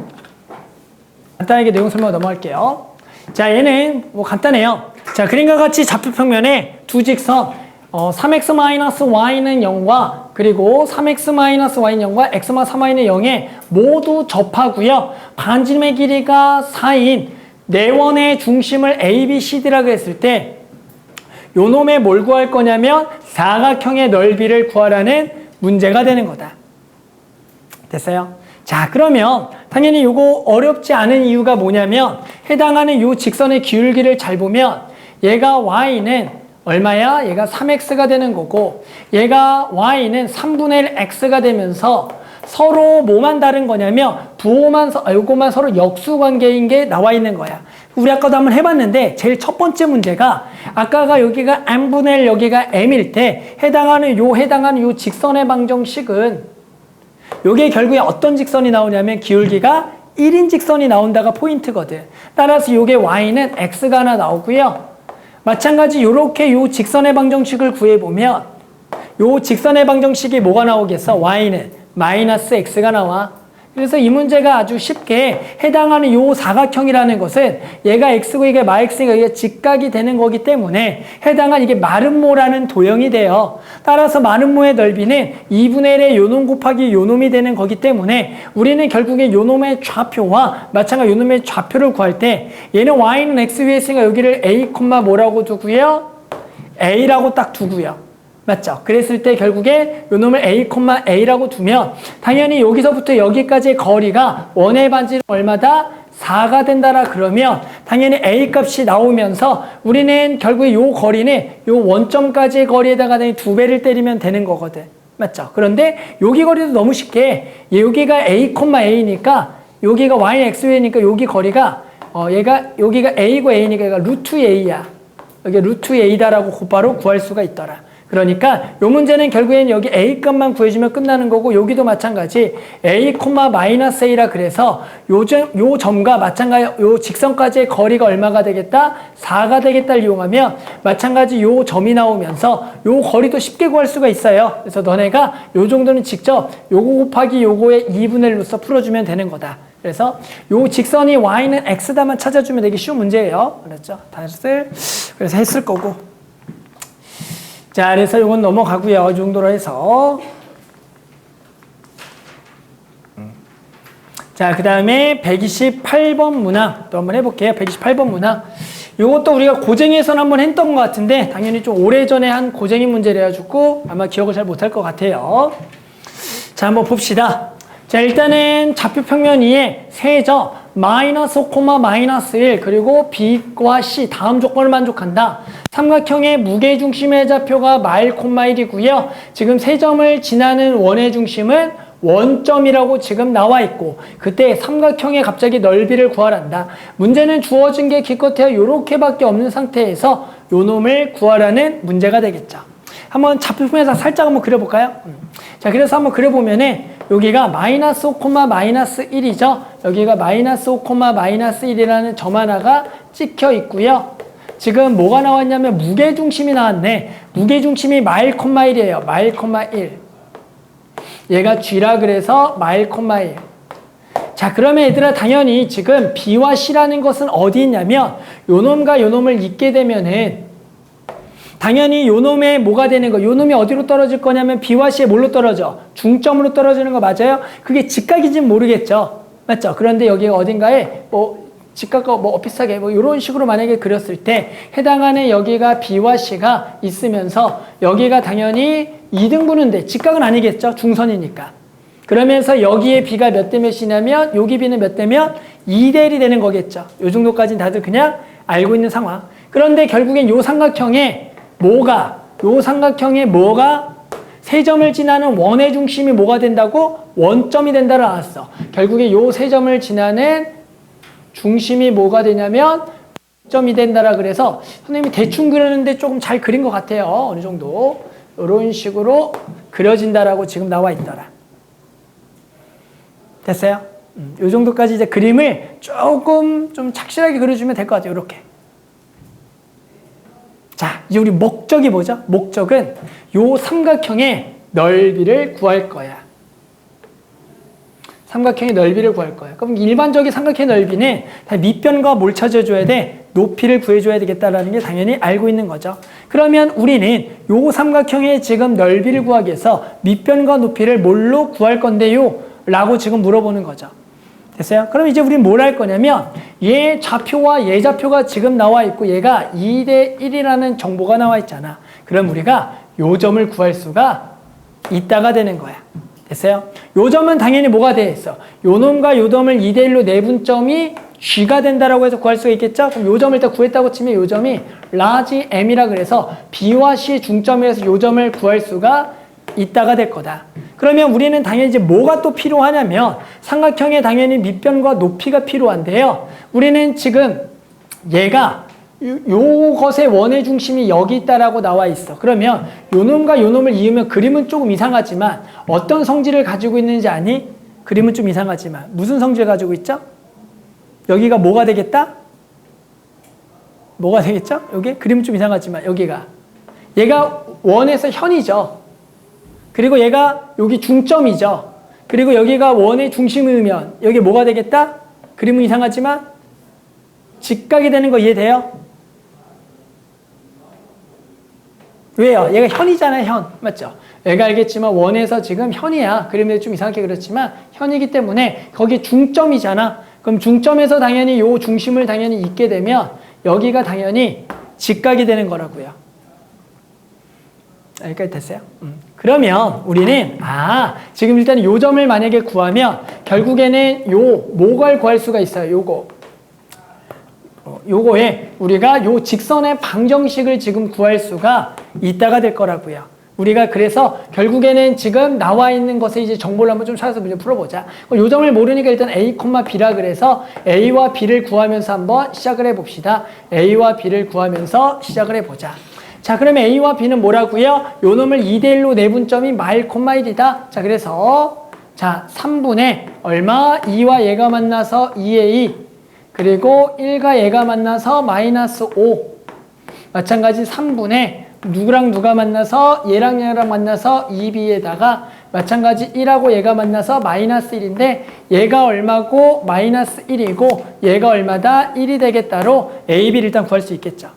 S1: 간단하게 내용 설명 넘어갈게요. 자, 얘는 뭐 간단해요. 자, 그림과 같이 좌표평면에 두 직선 3x-y는 0과 그리고 3x-y는 0과 x-3y는 0에 모두 접하고요. 반지름의 길이가 4인 네원의 중심을 A, B, C, D라고 했을 때 요 놈의 뭘 구할 거냐면 사각형의 넓이를 구하라는 문제가 되는 거다. 됐어요? 자, 그러면 당연히 요거 어렵지 않은 이유가 뭐냐면 해당하는 요 직선의 기울기를 잘 보면 얘가 y는 얼마야? 얘가 3x가 되는 거고 얘가 y는 3분의 1 x가 되면서 서로 뭐만 다른 거냐면 요거만 서로 역수관계인 게 나와 있는 거야. 우리 아까도 한번 해봤는데 제일 첫 번째 문제가 아까가 여기가 m분의 1 여기가 m일 때 해당하는 요 직선의 방정식은 요게 결국에 어떤 직선이 나오냐면 기울기가 1인 직선이 나온다가 포인트거든. 따라서 요게 y는 x가 하나 나오고요. 마찬가지 요렇게 요 직선의 방정식을 구해보면 요 직선의 방정식이 뭐가 나오겠어? y는 마이너스 x가 나와. 그래서 이 문제가 아주 쉽게 해당하는 요 사각형이라는 것은 얘가 x고 이게 마x니까 이게 직각이 되는 거기 때문에 해당한 이게 마름모라는 도형이 돼요. 따라서 마름모의 넓이는 2분의 1의 요놈 곱하기 요놈이 되는 거기 때문에 우리는 결국에 요놈의 좌표와 마찬가지 요놈의 좌표를 구할 때 얘는 y는 x 위에 있으니까 여기를 a, 뭐라고 두고요? a라고 딱 두고요. 맞죠? 그랬을 때 결국에 요 놈을 a,a라고 두면 당연히 여기서부터 여기까지의 거리가 원의 반지름 얼마다? 4가 된다라 그러면 당연히 a 값이 나오면서 우리는 결국에 요 거리는 요 원점까지의 거리에다가 2배를 때리면 되는 거거든. 맞죠? 그런데 여기 거리도 너무 쉽게 여기가 a,a니까 여기가 y는 x위니까 여기 거리가 여기가 a고 a니까 얘가 루트 a야. 여기 루트 a다라고 곧바로 구할 수가 있더라. 그러니까 요 문제는 결국엔 여기 a 값만 구해주면 끝나는 거고 여기도 마찬가지 a,-a라 그래서 요 점과 마찬가지 요 직선까지의 거리가 얼마가 되겠다? 4가 되겠다를 이용하면 마찬가지 요 점이 나오면서 요 거리도 쉽게 구할 수가 있어요. 그래서 너네가 요 정도는 직접 요거 곱하기 요거의 2분의 1로서 풀어주면 되는 거다. 그래서 요 직선이 y는 x다만 찾아주면 되기 쉬운 문제예요. 그렇죠? 그래서 했을 거고. 자, 그래서 이건 넘어가고요. 이 정도로 해서. 자, 그 다음에 128번 문항 또 한번 해볼게요. 128번 문항. 이것도 우리가 고쟁이에서는 한번 했던 것 같은데 당연히 좀 오래전에 한 고쟁이 문제를 해가지고 아마 기억을 잘 못할 것 같아요. 자, 한번 봅시다. 자, 일단은 좌표평면 위에 세 점 마이너스 5, 마이너스 1 그리고 B와 C 다음 조건을 만족한다. 삼각형의 무게중심의 좌표가 마일, 1이고요. 지금 세 점을 지나는 원의 중심은 원점이라고 지금 나와 있고 그때 삼각형의 갑자기 넓이를 구하란다. 문제는 주어진 게 기껏해야 요렇게밖에 없는 상태에서 요 놈을 구하라는 문제가 되겠죠. 한번 좌표편에서 살짝 한번 그려볼까요? 자, 그래서 한번 그려보면은 여기가 마이너스 5, 마이너스 1이죠. 여기가 마이너스 5, 마이너스 1이라는 점 하나가 찍혀 있고요. 지금 뭐가 나왔냐면 무게중심이 나왔네. 무게중심이 마일, 1이에요. 마일, 1. 얘가 G라 그래서 마일 콤마예요. 자, 그러면 얘들아 당연히 지금 B와 C라는 것은 어디 있냐면 요 놈과 요 놈을 잇게 되면은 당연히 요 놈에 뭐가 되는 거, 요 놈이 어디로 떨어질 거냐면 B와 C에 뭘로 떨어져? 중점으로 떨어지는 거 맞아요? 그게 직각인지는 모르겠죠. 맞죠? 그런데 여기가 어딘가에 뭐 직각과 뭐 비슷하게 뭐 이런 식으로 만약에 그렸을 때 해당하는 여기가 B와 C가 있으면서 여기가 당연히 2등분인데 직각은 아니겠죠? 중선이니까. 그러면서 여기에 B가 몇 대 몇이냐면 여기 B는 몇 대면 2대 1이 되는 거겠죠. 요 정도까지는 다들 그냥 알고 있는 상황. 그런데 결국엔 요 삼각형에 요 삼각형에 뭐가 세 점을 지나는 원의 중심이 뭐가 된다고? 원점이 된다를 알았어. 결국에 요 세 점을 지나는 중심이 뭐가 되냐면 점이 된다라 그래서 선생님이 대충 그렸는데 조금 잘 그린 것 같아요. 어느 정도. 이런 식으로 그려진다라고 지금 나와 있더라. 됐어요? 요 정도까지 이제 그림을 조금 좀 착실하게 그려주면 될 것 같아요. 이렇게. 자, 이제 우리 목적이 뭐죠? 목적은 요 삼각형의 넓이를 구할 거야. 삼각형의 넓이를 구할 거야. 그럼 일반적인 삼각형의 넓이는 다 밑변과 뭘 찾아줘야 돼? 높이를 구해줘야 되겠다라는 게 당연히 알고 있는 거죠. 그러면 우리는 요 삼각형의 지금 넓이를 구하기 위해서 밑변과 높이를 뭘로 구할 건데요? 라고 지금 물어보는 거죠. 됐어요? 그럼 이제 우리는 뭘 할 거냐면 얘 좌표와 얘 좌표가 지금 나와 있고 얘가 2대 1이라는 정보가 나와 있잖아. 그럼 우리가 요 점을 구할 수가 있다가 되는 거야. 됐어요? 요 점은 당연히 뭐가 돼 있어? 요 놈과 요 점을 2대 1로 내분 점이 G가 된다라고 해서 구할 수가 있겠죠? 그럼 요 점을 일단 구했다고 치면 요 점이 라지 M이라 그래서 B와 C의 중점에서 요 점을 구할 수가 있다가 될 거다. 그러면 우리는 당연히 이제 뭐가 또 필요하냐면 삼각형에 당연히 밑변과 높이가 필요한데요. 우리는 지금 얘가 요것의 원의 중심이 여기 있다라고 나와 있어. 그러면 요 놈과 요 놈을 이으면 그림은 조금 이상하지만 어떤 성질을 가지고 있는지 아니? 그림은 좀 이상하지만 무슨 성질을 가지고 있죠? 여기가 뭐가 되겠다? 뭐가 되겠죠? 여기 그림은 좀 이상하지만 여기가 얘가 원에서 현이죠. 그리고 얘가 여기 중점이죠. 그리고 여기가 원의 중심이면 여기 뭐가 되겠다? 그림은 이상하지만 직각이 되는 거 이해돼요? 왜요? 얘가 현이잖아요, 현. 맞죠? 얘가 알겠지만 원에서 지금 현이야. 그림에 좀 이상하게 그렸지만 현이기 때문에 거기 중점이잖아. 그럼 중점에서 당연히 요 중심을 당연히 잇게 되면 여기가 당연히 직각이 되는 거라고요. 여기까지 됐어요? 그러면 우리는 지금 일단 요 점을 만약에 구하면 결국에는 뭐를 구할 수가 있어요. 요거에 우리가 요 직선의 방정식을 지금 구할 수가 있다가 될 거라고요. 우리가 그래서 결국에는 지금 나와 있는 것에 이제 정보를 한번 좀 찾아서 문제 풀어보자. 요 점을 모르니까 일단 A, B라 그래서 A와 B를 구하면서 한번 시작을 해봅시다. A와 B를 구하면서 시작을 해보자. 자, 그러면 A와 B는 뭐라고요? 요 놈을 2대 1로 내분 점이 마일, 1이다. 자, 그래서 3분의 얼마? 2와 얘가 만나서 2A 그리고 1과 얘가 만나서 마이너스 5 마찬가지 3분의 누구랑 누가 만나서 얘랑 얘랑 만나서 2B에다가 마찬가지 1하고 얘가 만나서 마이너스 1인데 얘가 얼마고 마이너스 1이고 얘가 얼마다? 1이 되겠다로 A, B를 일단 구할 수 있겠죠.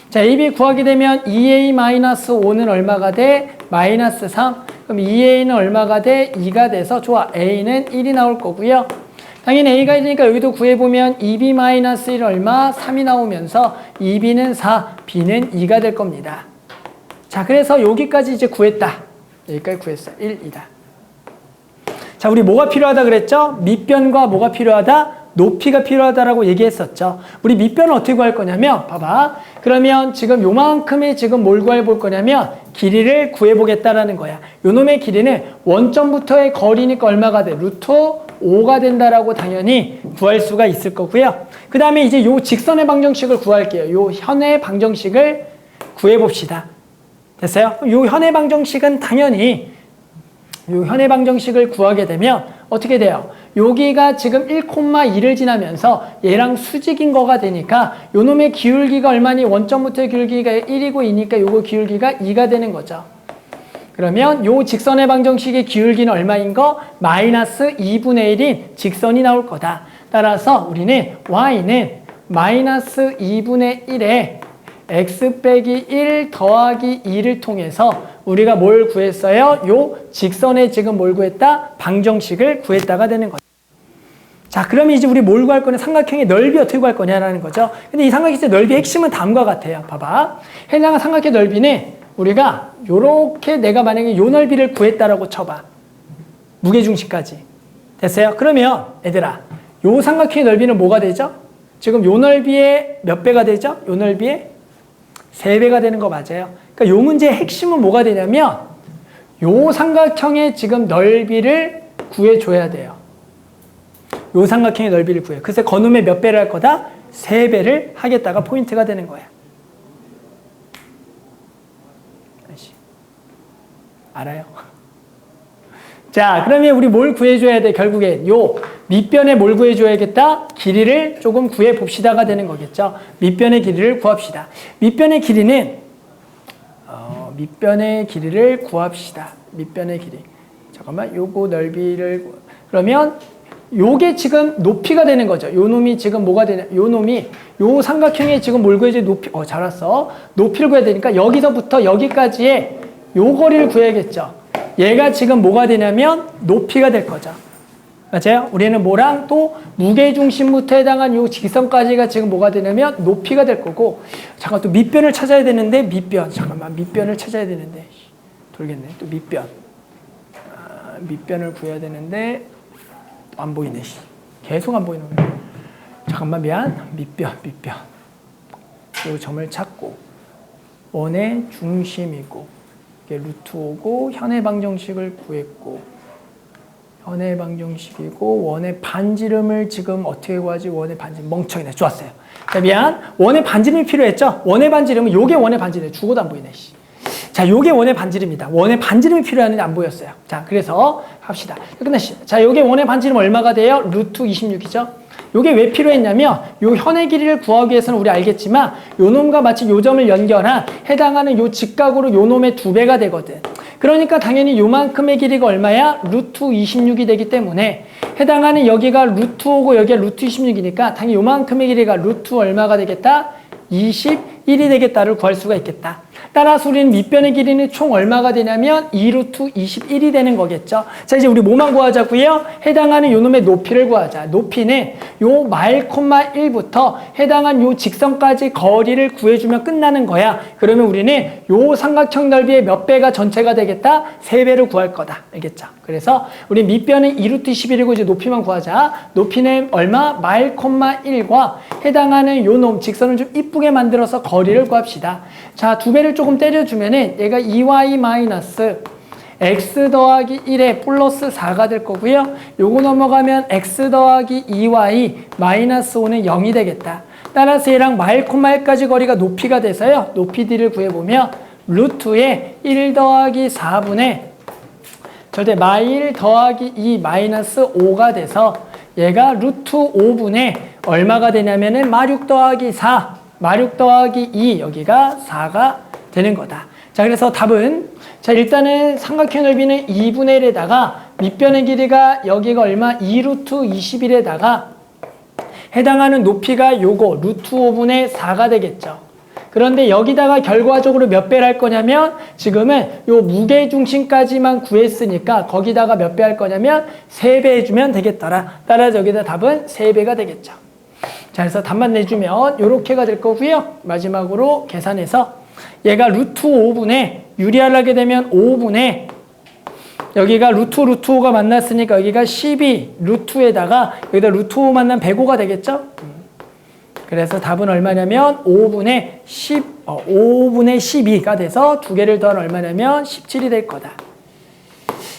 S1: 자, A, B 구하게 되면 2A-5는 얼마가 돼? 마이너스 3. 그럼 2A는 얼마가 돼? 2가 돼서 좋아. A는 1이 나올 거고요. 당연히 A가 1이니까 여기도 구해보면 2B-1 얼마? 3이 나오면서 2B는 4, B는 2가 될 겁니다. 자, 그래서 여기까지 이제 구했다. 여기까지 구했어. 1, 2다. 자, 우리 뭐가 필요하다 그랬죠? 밑변과 뭐가 필요하다? 높이가 필요하다라고 얘기했었죠. 우리 밑변을 어떻게 구할 거냐면 봐봐. 그러면 지금 요만큼의 지금 뭘 구해볼 거냐면 길이를 구해보겠다라는 거야. 요놈의 길이는 원점부터의 거리니까 얼마가 돼? 루트 5가 된다라고 당연히 구할 수가 있을 거고요. 그 다음에 이제 요 직선의 방정식을 구할게요. 요 현의 방정식을 구해봅시다. 됐어요? 요 현의 방정식은 당연히 요 현의 방정식을 구하게 되면 어떻게 돼요? 여기가 지금 1,2를 지나면서 얘랑 수직인 거가 되니까 요놈의 기울기가 얼마니? 원점부터의 기울기가 1이고 2니까 요거 기울기가 2가 되는 거죠. 그러면 요 직선의 방정식의 기울기는 얼마인 거? 마이너스 2분의 1인 직선이 나올 거다. 따라서 우리는 y는 마이너스 2분의 1에 x 빼기 1 더하기 2를 통해서 우리가 뭘 구했어요? 요 직선에 지금 뭘 구했다? 방정식을 구했다가 되는 거죠. 자, 그러면 이제 우리 뭘 구할 거냐? 삼각형의 넓이 어떻게 구할 거냐라는 거죠. 근데 이 삼각형의 넓이의 핵심은 다음과 같아요. 봐봐. 해당한 삼각형 넓이는 우리가 요렇게 내가 만약에 요 넓이를 구했다라고 쳐봐. 무게중심까지. 됐어요? 그러면 얘들아, 요 삼각형의 넓이는 뭐가 되죠? 지금 요 넓이의 몇 배가 되죠? 요 넓이의 3배가 되는 거 맞아요. 그러니까 요 문제의 핵심은 뭐가 되냐면 요 삼각형의 지금 넓이를 구해줘야 돼요. 요 삼각형의 넓이를 구해요. 그래서 거놈의 몇 배를 할 거다? 3배를 하겠다가 포인트가 되는 거야. 알아요? 자, 그러면 우리 뭘 구해줘야 돼? 결국에 요 밑변에 뭘 구해줘야겠다? 길이를 조금 구해봅시다가 되는 거겠죠. 밑변의 길이를 구합시다. 밑변의 길이는 밑변의 길이를 구합시다. 밑변의 길이. 잠깐만, 요거 넓이를 그러면 요게 지금 높이가 되는 거죠. 요 놈이 지금 뭐가 되냐? 요 놈이 요 삼각형에 지금 뭘 구해줘? 높이. 잘 왔어. 높이를 구해야 되니까 여기서부터 여기까지의 요 거리를 구해야겠죠. 얘가 지금 뭐가 되냐면 높이가 될 거죠. 맞아요? 우리는 뭐랑 또 무게중심부터 해당한 요 직선까지가 지금 뭐가 되냐면 높이가 될 거고. 잠깐 또 밑변을 찾아야 되는데 밑변. 잠깐만 밑변을 찾아야 되는데 돌겠네. 또 밑변. 밑변을 구해야 되는데 안 보이네. 계속 안 보이는 거야. 잠깐만 미안. 밑변. 요 점을 찾고 원의 중심이고 이게 루트 5고 현의 방정식을 구했고 현의 방정식이고 원의 반지름을 지금 어떻게 구하지? 원의 반지름 멍청이네. 좋았어요. 자, 미안. 원의 반지름이 필요했죠? 원의 반지름은 요게 원의 반지름이에요. 죽어도 안 보이네. 자, 요게 원의 반지름이다. 원의 반지름이 필요하는데 안 보였어요. 자, 그래서 합시다. 끝났습니다. 자, 요게 원의 반지름 얼마가 돼요? 루트 26이죠? 요게 왜 필요했냐면 요 현의 길이를 구하기 위해서는 우리 알겠지만 요 놈과 마치 요 점을 연결한 해당하는 요 직각으로 요 놈의 2배가 되거든. 그러니까 당연히 요만큼의 길이가 얼마야? 루트 26이 되기 때문에 해당하는 여기가 루트 5고 여기가 루트 26이니까 당연히 요만큼의 길이가 루트 얼마가 되겠다? 21이 되겠다를 구할 수가 있겠다. 따라서 우리는 밑변의 길이는 총 얼마가 되냐면 2루트 21이 되는 거겠죠. 자, 이제 우리 뭐만 구하자고요? 해당하는 요 놈의 높이를 구하자. 높이는 요 마일 콤마 1부터 해당한 요 직선까지 거리를 구해주면 끝나는 거야. 그러면 우리는 요 삼각형 넓이의 몇 배가 전체가 되겠다? 3배를 구할 거다. 알겠죠? 그래서 우리 밑변은 2루트 21이고 이제 높이만 구하자. 높이는 얼마? 마일 콤마 1과 해당하는 요 놈 직선을 좀 이쁘게 만들어서 거리를 구합시다. 자, 2배를 조금 때려주면은 얘가 2y 마이너스 x 더하기 1에 플러스 4가 될 거고요. 요거 넘어가면 x 더하기 2y 마이너스 5는 0이 되겠다. 따라서 얘랑 마일 콤마 1까지 거리가 높이가 돼서요. 높이 d를 구해보면 루트에 1 더하기 4분의 절대 마일 더하기 2 마이너스 5가 돼서 얘가 루트 5분의 얼마가 되냐면은 마6 더하기 4 마6 더하기 2 여기가 4가 되는 거다. 자, 그래서 답은 자, 일단은 삼각형 넓이는 2분의 1에다가 밑변의 길이가 여기가 얼마? 2루트 21에다가 해당하는 높이가 요거 루트 5분의 4가 되겠죠. 그런데 여기다가 결과적으로 몇 배를 할 거냐면 지금은 요 무게중심까지만 구했으니까 거기다가 몇 배 할 거냐면 3배 해주면 되겠더라. 따라서 여기다 답은 3배가 되겠죠. 자, 그래서 답만 내주면 요렇게가 될 거고요. 마지막으로 계산해서 얘가 루트 5분의 유리화를 하게 되면 5분의 여기가 루트 5가 만났으니까 여기가 12 루트에다가 여기다 루트 5 만나면 105가 되겠죠? 그래서 답은 얼마냐면 5분의 12가 돼서 두 개를 더하면 얼마냐면 17이 될 거다.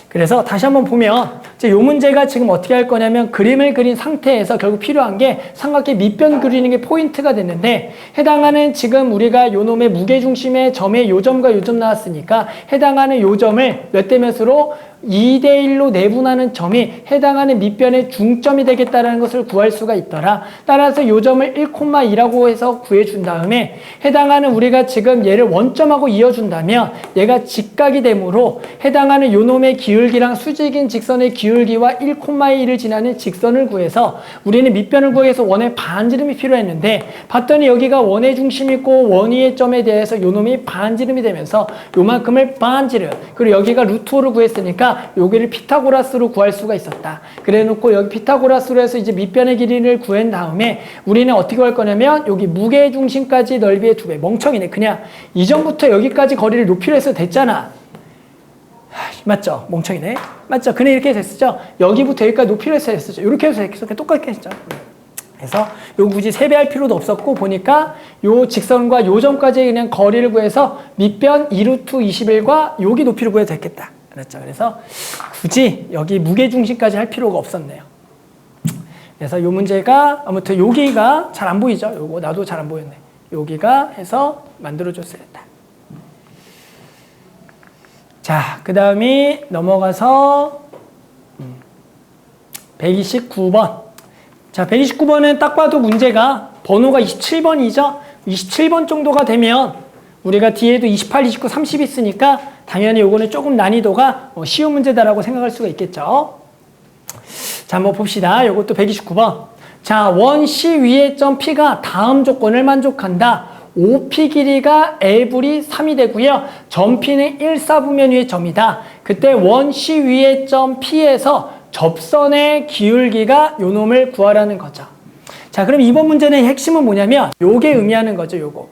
S1: 그래서 다시 한번 보면 이제 요 문제가 지금 어떻게 할 거냐면 그림을 그린 상태에서 결국 필요한 게 삼각형 밑변 그리는 게 포인트가 됐는데 해당하는 지금 우리가 요 놈의 무게중심의 점의 요 점과 요 점 나왔으니까 해당하는 요 점을 몇 대 몇으로 2대1로 내분하는 점이 해당하는 밑변의 중점이 되겠다는 것을 구할 수가 있더라. 따라서 이 점을 1,2라고 해서 구해준 다음에 해당하는 우리가 지금 얘를 원점하고 이어준다면 얘가 직각이 되므로 해당하는 요 놈의 기울기랑 수직인 직선의 기울기와 1,2를 지나는 직선을 구해서 우리는 밑변을 구해서 원의 반지름이 필요했는데 봤더니 여기가 원의 중심이 있고 원위의 점에 대해서 요 놈이 반지름이 되면서 요만큼을 반지름, 그리고 여기가 루트 5를 구했으니까 여기를 피타고라스로 구할 수가 있었다. 그래 놓고 여기 피타고라스로 해서 이제 밑변의 길이를 구한 다음에 우리는 어떻게 할 거냐면 여기 무게중심까지 넓이의 2배. 멍청이네. 그냥 이전부터 여기까지 거리를 높이로 해서 됐잖아. 맞죠? 멍청이네. 맞죠? 그냥 이렇게 됐었죠? 여기부터 여기까지 높이로 해서 됐었죠? 이렇게 해서 됐었죠? 똑같게 했죠? 그래서 요 굳이 세배할 필요도 없었고 보니까 요 직선과 요 점까지 그냥 거리를 구해서 밑변 2루트 21과 여기 높이를 구해도 됐겠다. 그렇죠? 그래서 굳이 여기 무게중심까지 할 필요가 없었네요. 그래서 요 문제가 아무튼 여기가 잘 안 보이죠? 요거 나도 잘 안 보였네. 여기가 해서 만들어줬어야 했다. 자, 그 다음에 넘어가서 129번. 자, 129번은 딱 봐도 문제가 번호가 27번이죠? 27번 정도가 되면 우리가 뒤에도 28, 29, 30 있으니까 당연히 요거는 조금 난이도가 쉬운 문제다라고 생각할 수가 있겠죠. 자, 한번 봅시다. 요것도 129번. 자, 원 C 위의 점 P가 다음 조건을 만족한다. OP 길이가 L분이 3이 되고요. 점 P는 1, 4분면 위의 점이다. 그때 원 C 위의 점 P에서 접선의 기울기가 요 놈을 구하라는 거죠. 자, 그럼 이번 문제는 핵심은 뭐냐면 요게 의미하는 거죠, 요거.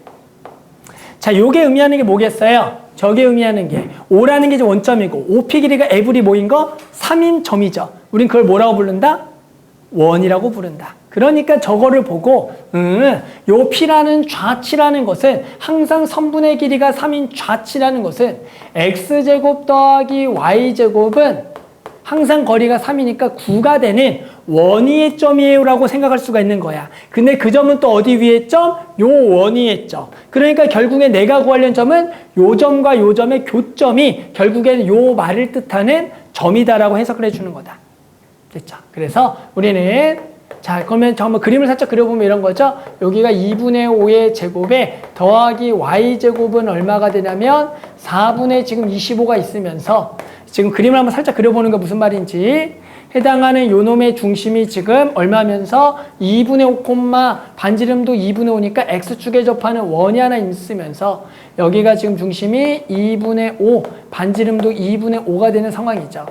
S1: 자, 요게 의미하는 게 뭐겠어요? 저게 의미하는 게 O라는 게 이제 원점이고 OP 길이가 L분이 뭐인 거? 3인 점이죠. 우린 그걸 뭐라고 부른다? 원이라고 부른다. 그러니까 저거를 보고 요 P라는 좌치라는 것은 항상 선분의 길이가 3인 좌치라는 것은 X제곱 더하기 Y제곱은 항상 거리가 3이니까 9가 되는 원위의 점이에요 라고 생각할 수가 있는 거야. 근데 그 점은 또 어디 위의 점? 요 원위의 점. 그러니까 결국에 내가 구하려는 점은 요 점과 요 점의 교점이 결국에는 요 말을 뜻하는 점이다라고 해석을 해주는 거다. 됐죠? 그래서 우리는 자, 그러면 저 한번 그림을 살짝 그려보면 이런 거죠. 여기가 2분의 5의 제곱에 더하기 y제곱은 얼마가 되냐면 4분의 지금 25가 있으면서 지금 그림을 한번 살짝 그려보는 거 무슨 말인지 해당하는 요 놈의 중심이 지금 얼마면서 2분의 5, 반지름도 2분의 5니까 x축에 접하는 원이 하나 있으면서 여기가 지금 중심이 2분의 5, 반지름도 2분의 5가 되는 상황이죠.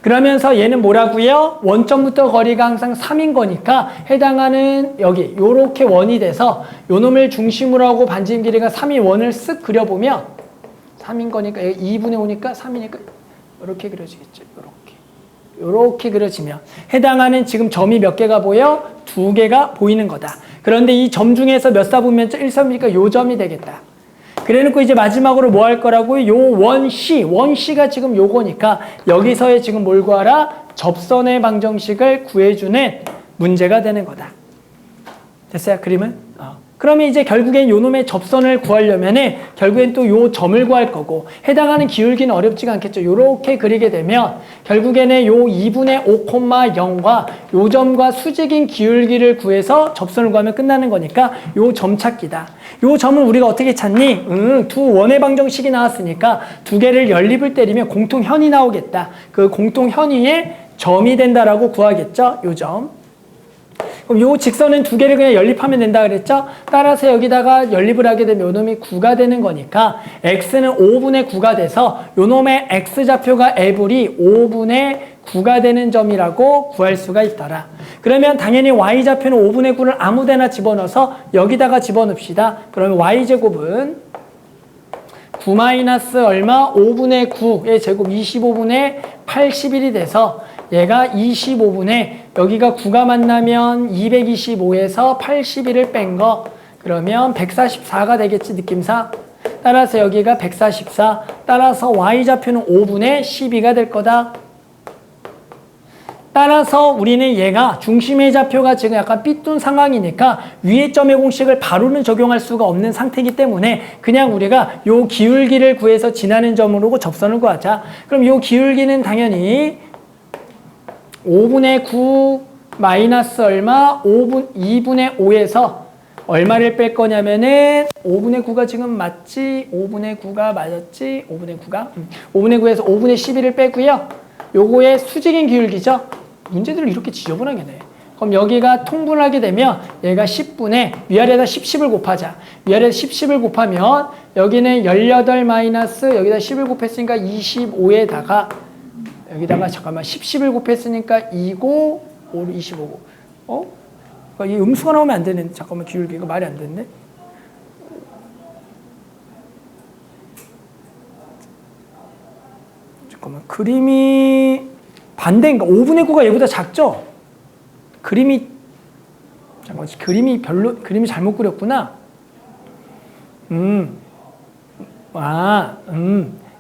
S1: 그러면서 얘는 뭐라고요? 원점부터 거리가 항상 3인 거니까 해당하는 여기 요렇게 원이 돼서 요 놈을 중심으로 하고 반지름 길이가 3인 원을 쓱 그려보면 3인 거니까 2분의 5니까 3이니까 이렇게 그려지겠죠. 이렇게 그려지면 해당하는 지금 점이 몇 개가 보여? 2개가 보이는 거다. 그런데 이 점 중에서 몇 사분면적 1사분이니까 요 점이 되겠다. 그래놓고 이제 마지막으로 뭐 할 거라고요? 요 원C가 지금 요거니까 여기서의 지금 뭘 구하라? 접선의 방정식을 구해주는 문제가 되는 거다. 됐어요? 그림은? 그러면 이제 결국엔 요 놈의 접선을 구하려면은 결국엔 또 요 점을 구할 거고 해당하는 기울기는 어렵지가 않겠죠. 요렇게 그리게 되면 결국에는 요 2분의 5, 0과 요 점과 수직인 기울기를 구해서 접선을 구하면 끝나는 거니까 요 점 찾기다. 요 점을 우리가 어떻게 찾니? 두 원의 방정식이 나왔으니까 두 개를 연립을 때리면 공통현이 나오겠다. 그 공통현이의 점이 된다라고 구하겠죠. 요 점. 그럼 요 직선은 두 개를 그냥 연립하면 된다 그랬죠? 따라서 여기다가 연립을 하게 되면 요 놈이 9가 되는 거니까 x는 5분의 9가 돼서 요 놈의 x좌표가 L이 5분의 9가 되는 점이라고 구할 수가 있더라. 그러면 당연히 y좌표는 5분의 9를 아무 데나 집어넣어서 여기다가 집어넣읍시다. 그러면 y제곱은 9 마이너스 얼마? 5분의 9의 제곱 25분의 81이 돼서 얘가 25분의 여기가 9가 만나면 225에서 81을 뺀 거 그러면 144가 되겠지 느낌상. 따라서 여기가 144 따라서 y좌표는 5분의 12가 될 거다. 따라서 우리는 얘가 중심의 좌표가 지금 약간 삐뚤 상황이니까 위의 점의 공식을 바로는 적용할 수가 없는 상태이기 때문에 그냥 우리가 요 기울기를 구해서 지나는 점으로 접선을 구하자. 그럼 요 기울기는 당연히 5분의 9 마이너스 얼마? 2분의 5에서 얼마를 뺄 거냐면은 5분의 9가 지금 맞지? 5분의 9가 맞았지? 5분의 9가? 5분의 9에서 5분의 11을 빼고요. 요거의 수직인 기울기죠? 문제들을 이렇게 지저분하게 내. 그럼 여기가 통분하게 되면 얘가 10분의 위아래에다 10을 곱하자. 위아래에다 10을 곱하면 여기는 18 마이너스 여기다 10을 곱했으니까 25에다가 여기다가 잠깐만 10을 곱했으니까 2고 5, 25고 이 음수가 나오면 안 되는데 잠깐만 기울기가 말이 안 됐네. 잠깐만 그림이 반대인가? 5분의 9가 얘보다 작죠? 그림이 그림이 잘못 그렸구나.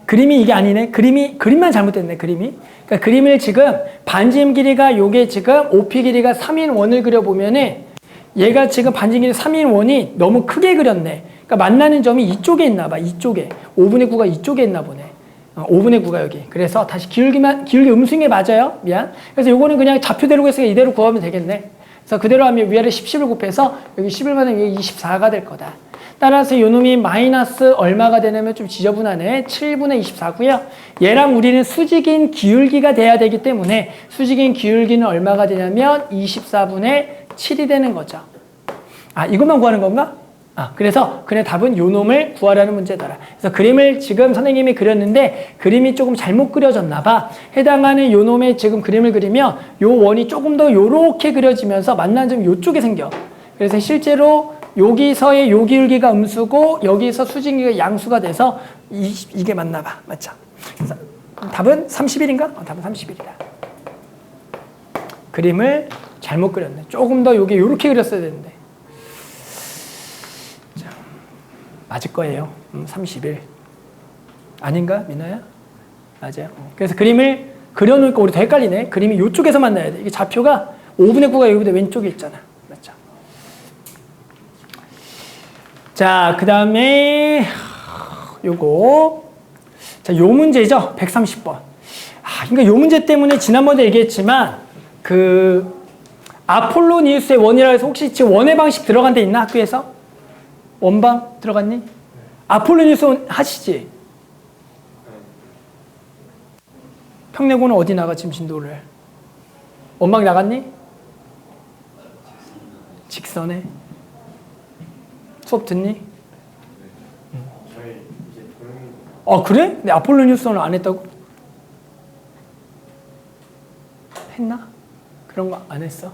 S1: 그림이 이게 아니네. 그림만 잘못됐네, 그림이. 그러니까 그림을 지금 반지름 길이가 요게 지금 OP 길이가 3인 원을 그려보면은 얘가 지금 반지름 길이 3인 원이 너무 크게 그렸네. 그러니까 만나는 점이 이쪽에 있나 봐, 이쪽에. 5분의 9가 이쪽에 있나 보네. 5분의 9가 여기. 그래서 다시 기울기 음수인 게 맞아요. 미안. 그래서 요거는 그냥 좌표대로 했으니까 이대로 구하면 되겠네. 그래서 그대로 하면 위아래 10을 곱해서 여기 10을 받으면 여기 24가 될 거다. 따라서 요 놈이 마이너스 얼마가 되냐면 좀 지저분하네. 7분의 24고요. 얘랑 우리는 수직인 기울기가 돼야 되기 때문에 수직인 기울기는 얼마가 되냐면 24분의 7이 되는 거죠. 이것만 구하는 건가? 그래서 그냥 답은 요 놈을 구하라는 문제더라. 그래서 그림을 지금 선생님이 그렸는데 그림이 조금 잘못 그려졌나 봐. 해당하는 요 놈의 지금 그림을 그리면 요 원이 조금 더 요렇게 그려지면서 만나는 점이 요쪽에 생겨. 그래서 실제로 여기서의 요 기울기가 음수고 여기서 수직기가 양수가 돼서 이게 맞나 봐. 맞죠? 그래서 답은 31인가? 답은 31이다. 그림을 잘못 그렸네. 조금 더 요게 요렇게 그렸어야 되는데. 맞을 거예요. 31. 아닌가? 민호야? 맞아요. 그래서 그림을 그려놓으니까 우리 더 헷갈리네. 그림이 이쪽에서 만나야 돼. 이게 좌표가 5분의 9가 여기보다 왼쪽에 있잖아. 맞죠? 자, 그 다음에 요거. 자, 요 문제죠. 130번. 그러니까 요 문제 때문에 지난번에 얘기했지만 아폴로니우스의 원이라 해서 혹시 지금 원의 방식 들어간 데 있나? 학교에서? 원방 들어갔니? 아폴로니우스 하시지? 평내고는 어디 나가 지금 진도를? 원방 나갔니? 직선에? 수업 듣니? 그래? 근데 아폴로니우스는 안 했다고? 했나? 그런 거 안 했어?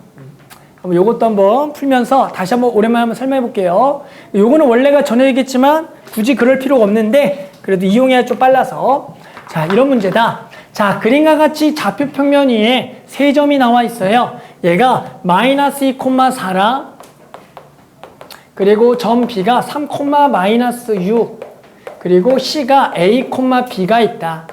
S1: 그럼 요것도 한번 풀면서 다시 한번 오랜만에 한번 설명해 볼게요. 요거는 원래가 전에 얘기했지만 굳이 그럴 필요가 없는데 그래도 이용해야 좀 빨라서. 자, 이런 문제다. 자, 그림과 같이 좌표 평면 위에 세 점이 나와 있어요. 얘가 마이너스 2,4라. 그리고 점 B가 3, 마이너스 6. 그리고 C가 A, B가 있다.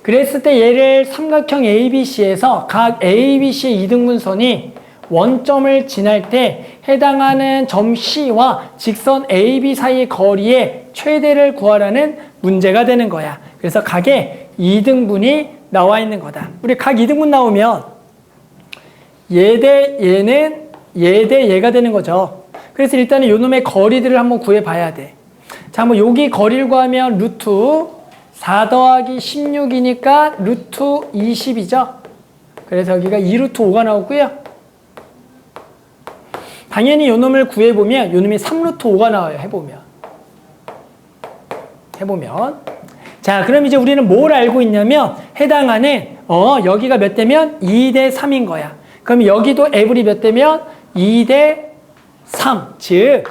S1: 그랬을 때 얘를 삼각형 ABC에서 각 ABC의 이등분선이 원점을 지날 때 해당하는 점 C와 직선 AB 사이의 거리의 최대를 구하라는 문제가 되는 거야. 그래서 각의 이등분이 나와 있는 거다. 우리 각 이등분 나오면 얘 대 얘는 얘 대 얘가 되는 거죠. 그래서 일단은 요 놈의 거리들을 한번 구해봐야 돼. 자, 한번 여기 거리를 구하면 루트 4 더하기 16이니까 루트 20이죠. 그래서 여기가 2루트 5가 나오고요. 당연히 요 놈을 구해보면 요 놈이 3루트 5가 나와요. 해보면. 자, 그럼 이제 우리는 뭘 알고 있냐면 해당하는 여기가 몇 대면 2대 3인 거야. 그럼 여기도 에브리 몇 대면 2대 3. 즉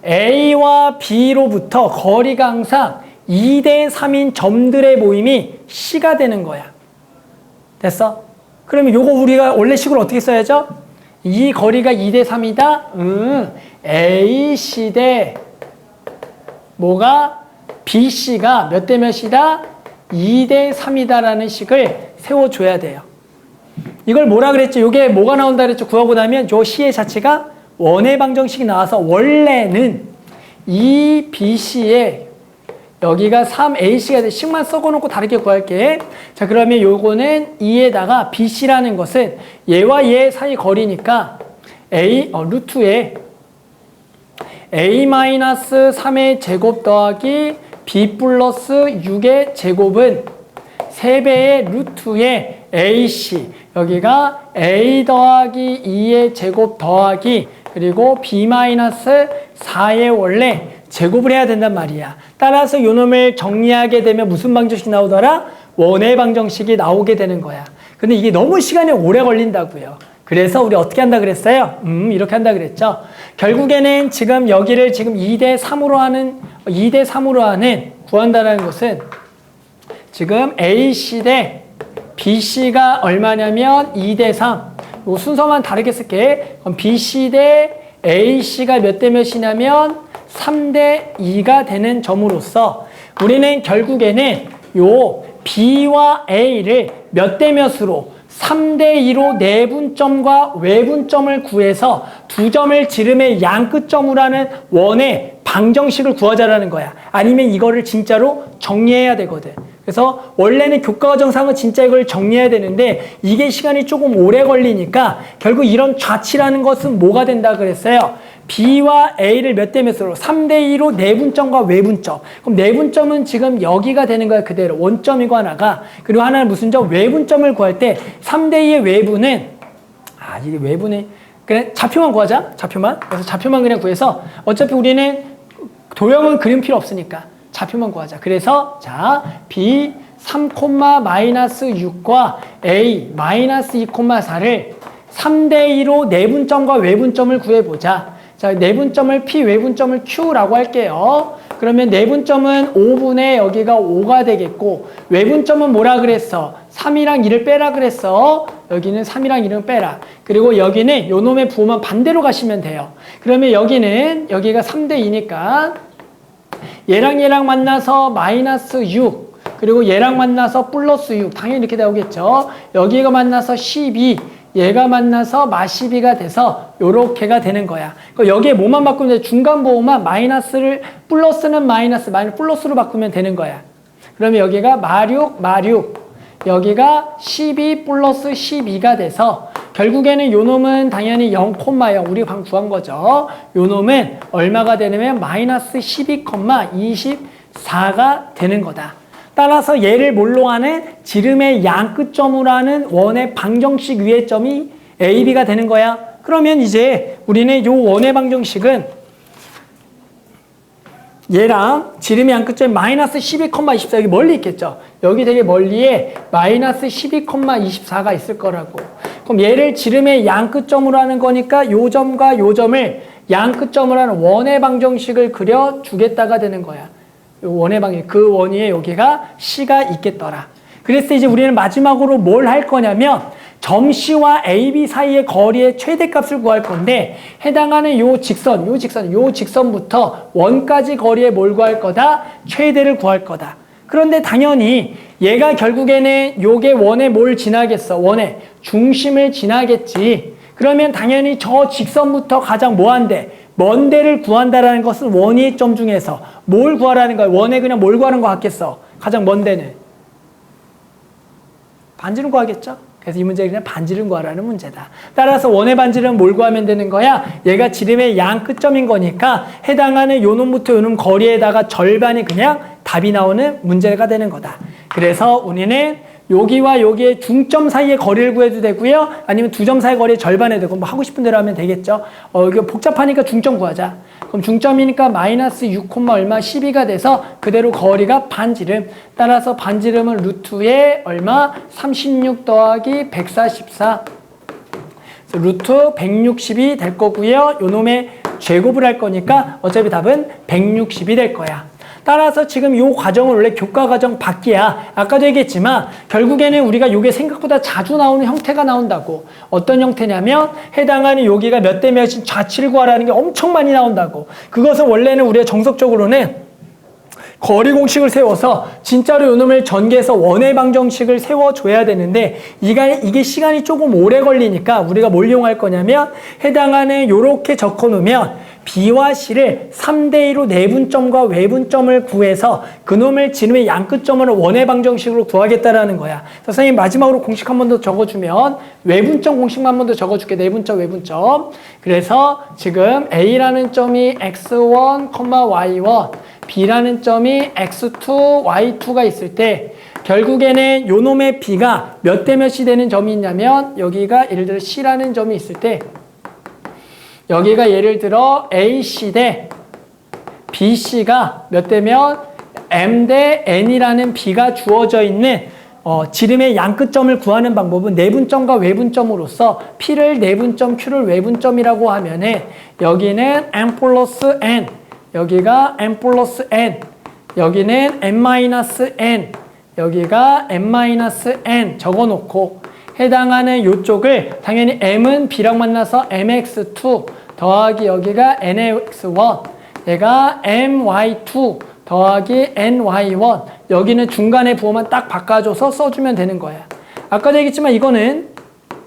S1: A와 B로부터 거리가 항상 2대 3인 점들의 모임이 C가 되는 거야. 됐어? 그러면 요거 우리가 원래 식으로 어떻게 써야죠? 이 거리가 2대 3이다? AC 대 뭐가? BC가 몇 대 몇이다? 2대 3이다라는 식을 세워줘야 돼요. 이걸 뭐라 그랬죠? 이게 뭐가 나온다 그랬죠? 구하고 나면 요 C의 자체가 원의 방정식이 나와서 원래는 이 BC에 여기가 3AC가 돼. 식만 썩어놓고 다르게 구할게. 자, 그러면 요거는 2에다가 BC라는 것은 얘와 얘 사이 거리니까 루트에 A-3의 제곱 더하기 B 플러스 6의 제곱은 3배의 루트에 AC, 여기가 A 더하기 2의 제곱 더하기 그리고 B-4의 원래 제곱을 해야 된단 말이야. 따라서 요 놈을 정리하게 되면 무슨 방정식이 나오더라? 원의 방정식이 나오게 되는 거야. 근데 이게 너무 시간이 오래 걸린다고요. 그래서 우리 어떻게 한다 그랬어요? 이렇게 한다 그랬죠. 결국에는 지금 여기를 지금 2대3으로 하는 구한다는 것은 지금 AC 대 BC가 얼마냐면 2대3. 요 순서만 다르게 쓸게. 그럼 BC 대 AC가 몇 대 몇이냐면 3대 2가 되는 점으로써 우리는 결국에는 요 B와 A를 몇 대 몇으로 3대 2로 내분점과 외분점을 구해서 두 점을 지름의 양끝점으로 하는 원의 방정식을 구하자라는 거야. 아니면 이거를 진짜로 정리해야 되거든. 그래서 원래는 교과과정상은 진짜 이걸 정리해야 되는데 이게 시간이 조금 오래 걸리니까 결국 이런 좌치라는 것은 뭐가 된다 그랬어요? B와 A를 몇 대 몇으로? 3대 2로 내분점과 외분점. 그럼 내분점은 지금 여기가 되는 거야. 그대로. 원점이고 하나가. 그리고 하나는 무슨 점? 외분점을 구할 때 3대 2의 외분은 이게 외분이 그래 좌표만 구하자. 좌표만. 그래서 좌표만 그냥 구해서 어차피 우리는 도형은 그림 필요 없으니까 좌표만 구하자. 그래서 자 B 3,-6과 A -2,4를 3대 2로 내분점과 외분점을 구해보자. 자, 내분점을 P, 외분점을 Q라고 할게요. 그러면 내분점은 5분의 여기가 5가 되겠고 외분점은 뭐라 그랬어? 3이랑 2를 빼라 그랬어. 여기는 3이랑 2를 빼라. 그리고 여기는 요 놈의 부호만 반대로 가시면 돼요. 그러면 여기가 3대 2니까 얘랑 만나서 -6 그리고 얘랑 만나서 플러스 6 당연히 이렇게 나오겠죠. 여기가 만나서 12 얘가 만나서 -12가 돼서 요렇게가 되는 거야. 여기에 뭐만 바꾸면 돼? 중간 보호만 마이너스를 플러스는 마이너스 플러스로 바꾸면 되는 거야. 그러면 여기가 -6 여기가 12 플러스 12가 돼서 결국에는 요 놈은 당연히 0,0 우리가 방금 구한 거죠. 요 놈은 얼마가 되냐면 -12,24가 되는 거다. 따라서 얘를 뭘로 하는 지름의 양끝점으로 하는 원의 방정식 위의 점이 AB가 되는 거야. 그러면 이제 우리는 요 원의 방정식은 얘랑 지름의 양끝점이 -12,24 여기 멀리 있겠죠. 여기 되게 멀리에 -12,24가 있을 거라고. 그럼 얘를 지름의 양끝점으로 하는 거니까 요 점과 요 점을 양끝점으로 하는 원의 방정식을 그려 주겠다가 되는 거야. 원의 방정 그 원위에 여기가 C가 있겠더라. 그래서 이제 우리는 마지막으로 뭘 할 거냐면 점 C와 AB 사이의 거리의 최대값을 구할 건데 해당하는 요 직선부터 원까지 거리에 뭘 구할 거다? 최대를 구할 거다. 그런데 당연히 얘가 결국에는 요게 원에 뭘 지나겠어? 원의 중심을 지나겠지. 그러면 당연히 저 직선부터 가장 뭐한데? 먼 데를 구한다라는 것은 원위의 점 중에서 뭘 구하라는 거야? 원에 그냥 뭘 구하는 거 같겠어? 가장 먼 데는. 반지름 구하겠죠? 그래서 이 문제는 그냥 반지름 구하라는 문제다. 따라서 원의 반지름 뭘 구하면 되는 거야? 얘가 지름의 양 끝점인 거니까 해당하는 요 놈부터 요 놈 거리에다가 절반이 그냥 답이 나오는 문제가 되는 거다. 그래서 우리는 여기와 여기의 중점 사이의 거리를 구해도 되고요. 아니면 두 점 사이의 거리의 절반에 되고 뭐 하고 싶은 대로 하면 되겠죠. 이거 복잡하니까 중점 구하자. 그럼 중점이니까 -6, 얼마 12가 돼서 그대로 거리가 반지름. 따라서 반지름은 루트에 얼마? 36 더하기 144. 루트 160이 될 거고요. 요 놈의 제곱을 할 거니까 어차피 답은 160이 될 거야. 따라서 지금 이 과정을 원래 교과 과정 밖이야. 아까도 얘기했지만 결국에는 우리가 이게 생각보다 자주 나오는 형태가 나온다고. 어떤 형태냐면 해당하는 여기가 몇 대 몇인 좌치를 구하라는 게 엄청 많이 나온다고. 그것은 원래는 우리가 정석적으로는 거리 공식을 세워서 진짜로 요놈을 전개해서 원의 방정식을 세워줘야 되는데 이게 시간이 조금 오래 걸리니까 우리가 뭘 이용할 거냐면 해당하는 요렇게 적어놓으면 B와 C를 3대2로 내분점과 외분점을 구해서 그놈을 지름의 양끝점으로 원의 방정식으로 구하겠다라는 거야. 선생님 마지막으로 공식 한 번 더 적어주면 외분점 공식만 한 번 더 적어줄게. 내분점, 외분점. 그래서 지금 A라는 점이 x1, y1, B라는 점이 x2, y2가 있을 때 결국에는 요놈의 B가 몇 대 몇이 되는 점이 있냐면 여기가 예를 들어 C라는 점이 있을 때 여기가 예를 들어 AC 대 BC가 몇 대면 M 대 N이라는 B가 주어져 있는 지름의 양끝점을 구하는 방법은 내분점과 외분점으로서 P를 내분점, Q를 외분점이라고 하면은 여기는 M 플러스 N, 여기가 M 플러스 N, 여기는 M 마이너스 N, 여기가 M 마이너스 N 적어놓고 해당하는 요쪽을 당연히 M은 B랑 만나서 MX2 더하기 여기가 NX1 얘가 MY2 더하기 NY1 여기는 중간에 부호만 딱 바꿔줘서 써주면 되는 거야. 아까도 얘기했지만 이거는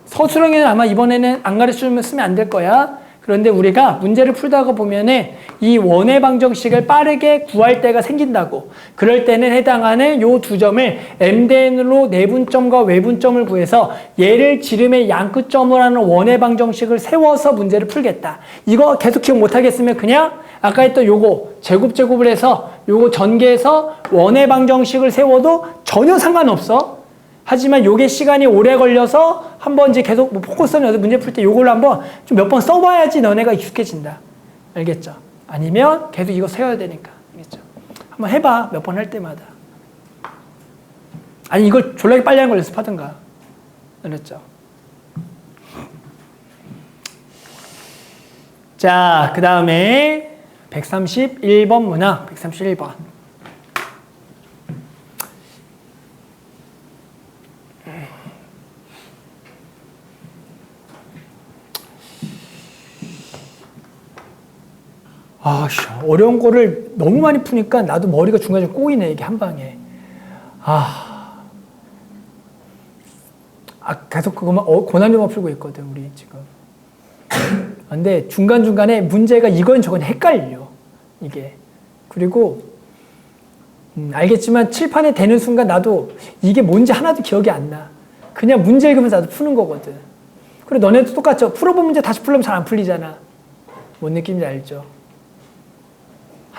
S1: 서술형에는 아마 이번에는 안 가르쳐주면 쓰면 안 될 거야. 그런데 우리가 문제를 풀다가 보면은 이 원의 방정식을 빠르게 구할 때가 생긴다고. 그럴 때는 해당하는 요 두 점을 M 대 N으로 내분점과 외분점을 구해서 얘를 지름의 양끝점으로 하는 원의 방정식을 세워서 문제를 풀겠다. 이거 계속 기억 못하겠으면 그냥 아까 했던 요거 제곱을 해서 요거 전개해서 원의 방정식을 세워도 전혀 상관없어. 하지만 요게 시간이 오래 걸려서 한번 이제 계속 포커스는 문제 풀 때 요걸로 한번 좀 몇 번 써봐야지 너네가 익숙해진다. 알겠죠? 아니면 계속 이거 세워야 되니까. 알겠죠? 한번 해봐. 몇 번 할 때마다. 아니 이걸 졸라게 빨리 하는 걸 연습하든가. 알았죠? 자, 그 다음에 131번 문항. 131번. 어려운 거를 너무 많이 푸니까 나도 머리가 중간에 꼬이네, 이게 한 방에. 계속 그것만, 고난이도만 풀고 있거든, 우리 지금. 근데 중간중간에 문제가 이건 저건 헷갈려, 이게. 그리고, 알겠지만 칠판에 대는 순간 나도 이게 뭔지 하나도 기억이 안 나. 그냥 문제 읽으면서 나도 푸는 거거든. 그리고 너네도 똑같죠? 풀어본 문제 다시 풀려면 잘 안 풀리잖아. 뭔 느낌인지 알죠?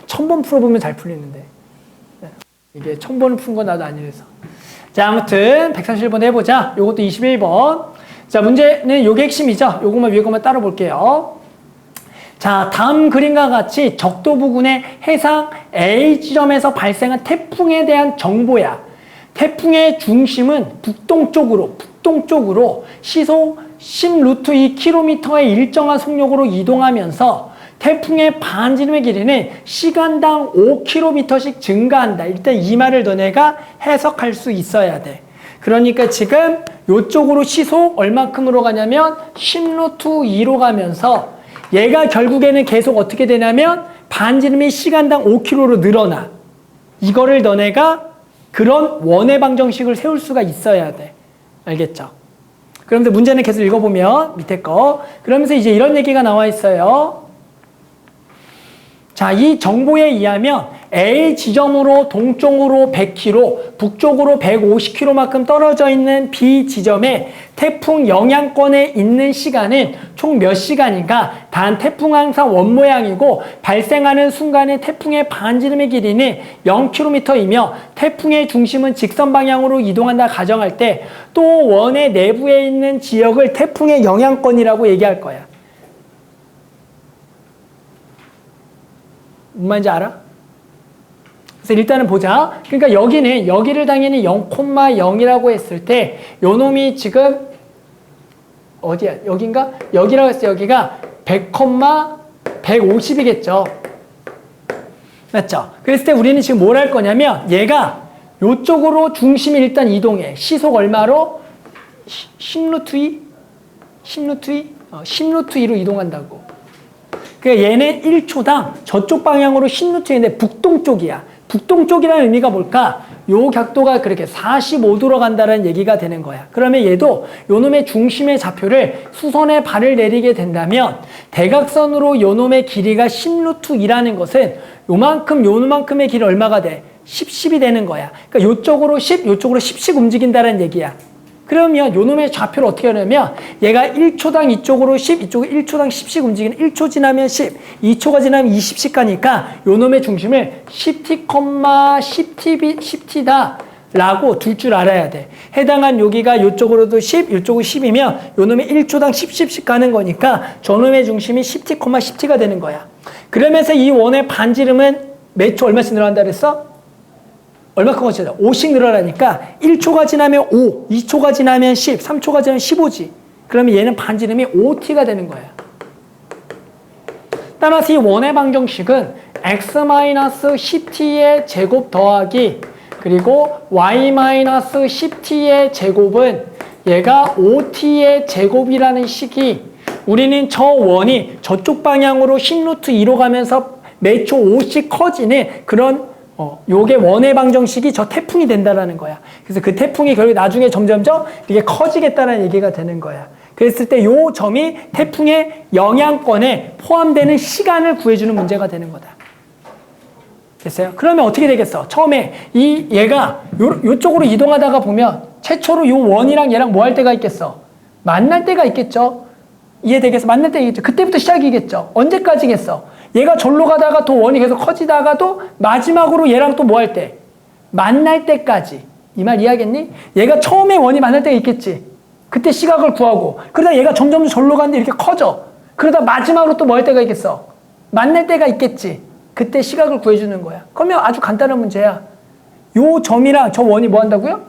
S1: 1000번 풀어보면 잘 풀리는데. 이게 1000번을 푼 건 나도 아니라서. 자, 아무튼 131번 해보자. 요것도 21번. 자, 문제는 요게 핵심이죠. 요것만 위에 것만 따로 볼게요. 자, 다음 그림과 같이 적도 부근의 해상 A 지점에서 발생한 태풍에 대한 정보야. 태풍의 중심은 북동쪽으로 시속 10루트2km의 일정한 속력으로 이동하면서 태풍의 반지름의 길이는 시간당 5km씩 증가한다. 일단 이 말을 너네가 해석할 수 있어야 돼. 그러니까 지금 이쪽으로 시속 얼마큼으로 가냐면 10루트2로 가면서 얘가 결국에는 계속 어떻게 되냐면 반지름이 시간당 5km로 늘어나. 이거를 너네가 그런 원의 방정식을 세울 수가 있어야 돼. 알겠죠? 그러면서 문제는 계속 읽어보면 밑에 거. 그러면서 이제 이런 얘기가 나와 있어요. 자, 이 정보에 의하면 A 지점으로 동쪽으로 100km, 북쪽으로 150km만큼 떨어져 있는 B 지점에 태풍 영향권에 있는 시간은 총 몇 시간인가? 단 태풍 항상 원 모양이고 발생하는 순간에 태풍의 반지름의 길이는 0km이며 태풍의 중심은 직선 방향으로 이동한다 가정할 때 또 원의 내부에 있는 지역을 태풍의 영향권이라고 얘기할 거야. 무슨 말인지 알아? 그래서 일단은 보자. 그러니까 여기를 당연히 0,0이라고 했을 때 요놈이 지금 어디야? 여긴가? 여기라고 했을 때 여기가 100,150이겠죠. 맞죠? 그랬을 때 우리는 지금 뭘 할 거냐면 얘가 요쪽으로 중심이 일단 이동해. 시속 얼마로? 10루트2? 10루트2로 이동한다고. 그러니까 얘는 1초당 저쪽 방향으로 10루트인데 북동쪽이야. 북동쪽이라는 의미가 뭘까? 요 각도가 그렇게 45도로 간다는 얘기가 되는 거야. 그러면 얘도 요놈의 중심의 좌표를 수선에 발을 내리게 된다면 대각선으로 요놈의 길이가 10루트2라는 것은 요만큼의 길이 얼마가 돼? 10이 되는 거야. 그러니까 요쪽으로 10, 요쪽으로 10씩 움직인다는 얘기야. 그러면 요놈의 좌표를 어떻게 하냐면 얘가 1초당 이쪽으로 10, 이쪽으로 1초당 10씩 움직이는 1초 지나면 10, 2초가 지나면 20씩 가니까 요놈의 중심을 10t, 10t다 라고 둘 줄 알아야 돼. 해당한 여기가 요쪽으로도 10, 요쪽으로 10이면 요놈이 1초당 10씩 가는 거니까 저놈의 중심이 10t, 10t가 되는 거야. 그러면서 이 원의 반지름은 몇 초 얼마씩 늘어난다 그랬어? 얼마큼 거치다? 5씩 늘어나니까 1초가 지나면 5, 2초가 지나면 10, 3초가 지나면 15지. 그러면 얘는 반지름이 5t가 되는 거야. 따라서 이 원의 방정식은 x-10t의 제곱 더하기 그리고 y-10t의 제곱은 얘가 5t의 제곱이라는 식이 우리는 저 원이 저쪽 방향으로 10루트2로 가면서 매초 5씩 커지는 그런 요게 원의 방정식이 저 태풍이 된다라는 거야. 그래서 그 태풍이 결국 나중에 점점점 이게 커지겠다는 얘기가 되는 거야. 그랬을 때 요 점이 태풍의 영향권에 포함되는 시간을 구해주는 문제가 되는 거다. 됐어요? 그러면 어떻게 되겠어? 처음에 얘가 요쪽으로 이동하다가 보면 최초로 요 원이랑 얘랑 뭐 할 때가 있겠어? 만날 때가 있겠죠? 이해되겠어? 만날 때가 있겠죠? 그때부터 시작이겠죠? 언제까지겠어? 얘가 절로 가다가 또 원이 계속 커지다가도 마지막으로 얘랑 또 뭐 할 때? 만날 때까지. 이 말 이해하겠니? 얘가 처음에 원이 만날 때가 있겠지. 그때 시각을 구하고 그러다 얘가 점점 절로 가는데 이렇게 커져. 그러다 마지막으로 또 뭐 할 때가 있겠어? 만날 때가 있겠지. 그때 시각을 구해주는 거야. 그러면 아주 간단한 문제야. 요 점이랑 저 원이 뭐 한다고요?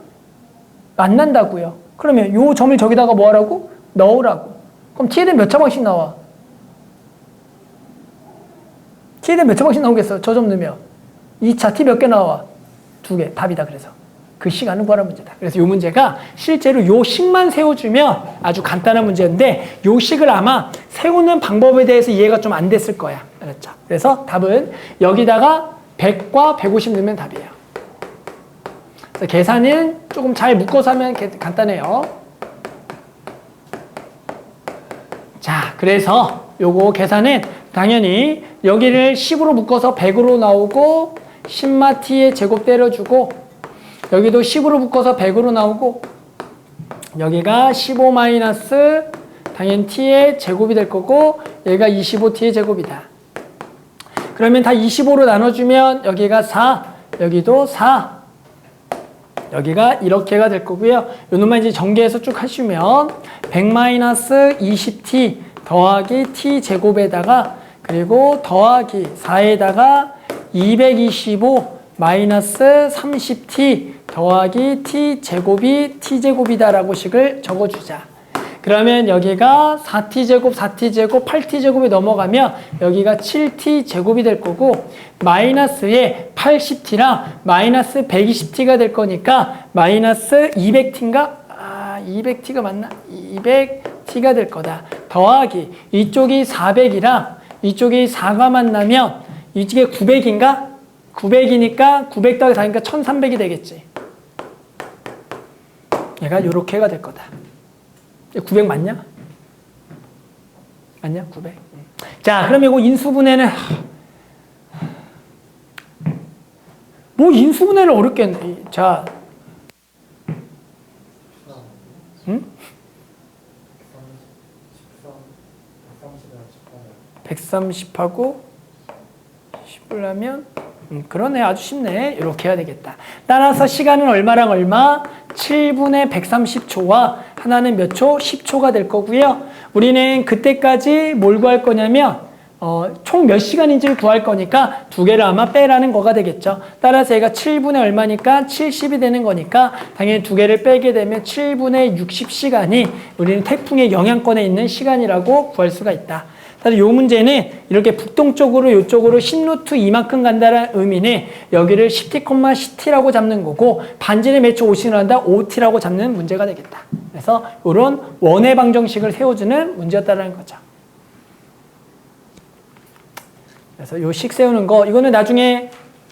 S1: 만난다고요. 그러면 요 점을 저기다가 뭐 하라고? 넣으라고. 그럼 t에 대한 몇 차방씩 나와? t에 대한 몇 차방씩 나오겠어? 저 점 넣으면 2차 t 몇 개 나와? 2개. 답이다. 그래서 그 시간은 구하라는 문제다. 그래서 이 문제가 실제로 요 식만 세워주면 아주 간단한 문제인데 요 식을 아마 세우는 방법에 대해서 이해가 좀 안 됐을 거야. 알았죠? 그래서 답은 여기다가 100과 150 넣으면 답이에요. 그래서 계산은 조금 잘 묶어서 하면 간단해요. 자, 그래서 요거 계산은 당연히 여기를 10으로 묶어서 100으로 나오고 10마 t의 제곱 때려주고 여기도 10으로 묶어서 100으로 나오고 여기가 15 마이너스 당연히 t의 제곱이 될 거고 얘가 25t의 제곱이다. 그러면 다 25로 나눠주면 여기가 4, 여기도 4, 여기가 이렇게가 될 거고요. 요놈만 이제 전개해서 쭉 하시면 100 마이너스 20t 더하기 t 제곱에다가 그리고 더하기 4에다가 225 마이너스 30t 더하기 t 제곱이 t 제곱이다라고 식을 적어주자. 그러면 여기가 4t 제곱, 4t 제곱, 8t 제곱이 넘어가면 여기가 7t 제곱이 될 거고 마이너스에 80t랑 마이너스 120t가 될 거니까 마이너스 200t인가? 200t가 맞나? 200t가 될 거다. 더하기 이쪽이 400이랑 이쪽이 4가 만나면 이쪽에 900인가? 900이니까 900 더하기 4니까 1300이 되겠지. 얘가 요렇게가 될 거다. 900 맞냐? 맞냐? 900. 자, 그럼 이거 인수분해는 뭐 인수분해를 어렵겠네. 자, 응? 130하고 10을 하면 그러네. 아주 쉽네. 이렇게 해야 되겠다. 따라서 시간은 얼마랑 얼마? 7분의 130초와 하나는 몇 초? 10초가 될 거고요. 우리는 그때까지 뭘 구할 거냐면 총 몇 시간인지를 구할 거니까 두 개를 아마 빼라는 거가 되겠죠. 따라서 얘가 7분의 얼마니까 70이 되는 거니까 당연히 두 개를 빼게 되면 7분의 60시간이 우리는 태풍의 영향권에 있는 시간이라고 구할 수가 있다. 따라서 이 문제는 이렇게 북동쪽으로 이쪽으로 10루트 이만큼 간다는 의미는 여기를 10t, 10t라고 잡는 거고 반지름이 매초 5씩 나간다 5t라고 잡는 문제가 되겠다. 그래서 이런 원의 방정식을 세워주는 문제였다는 거죠. 그래서 요 식 세우는 거 이거는 나중에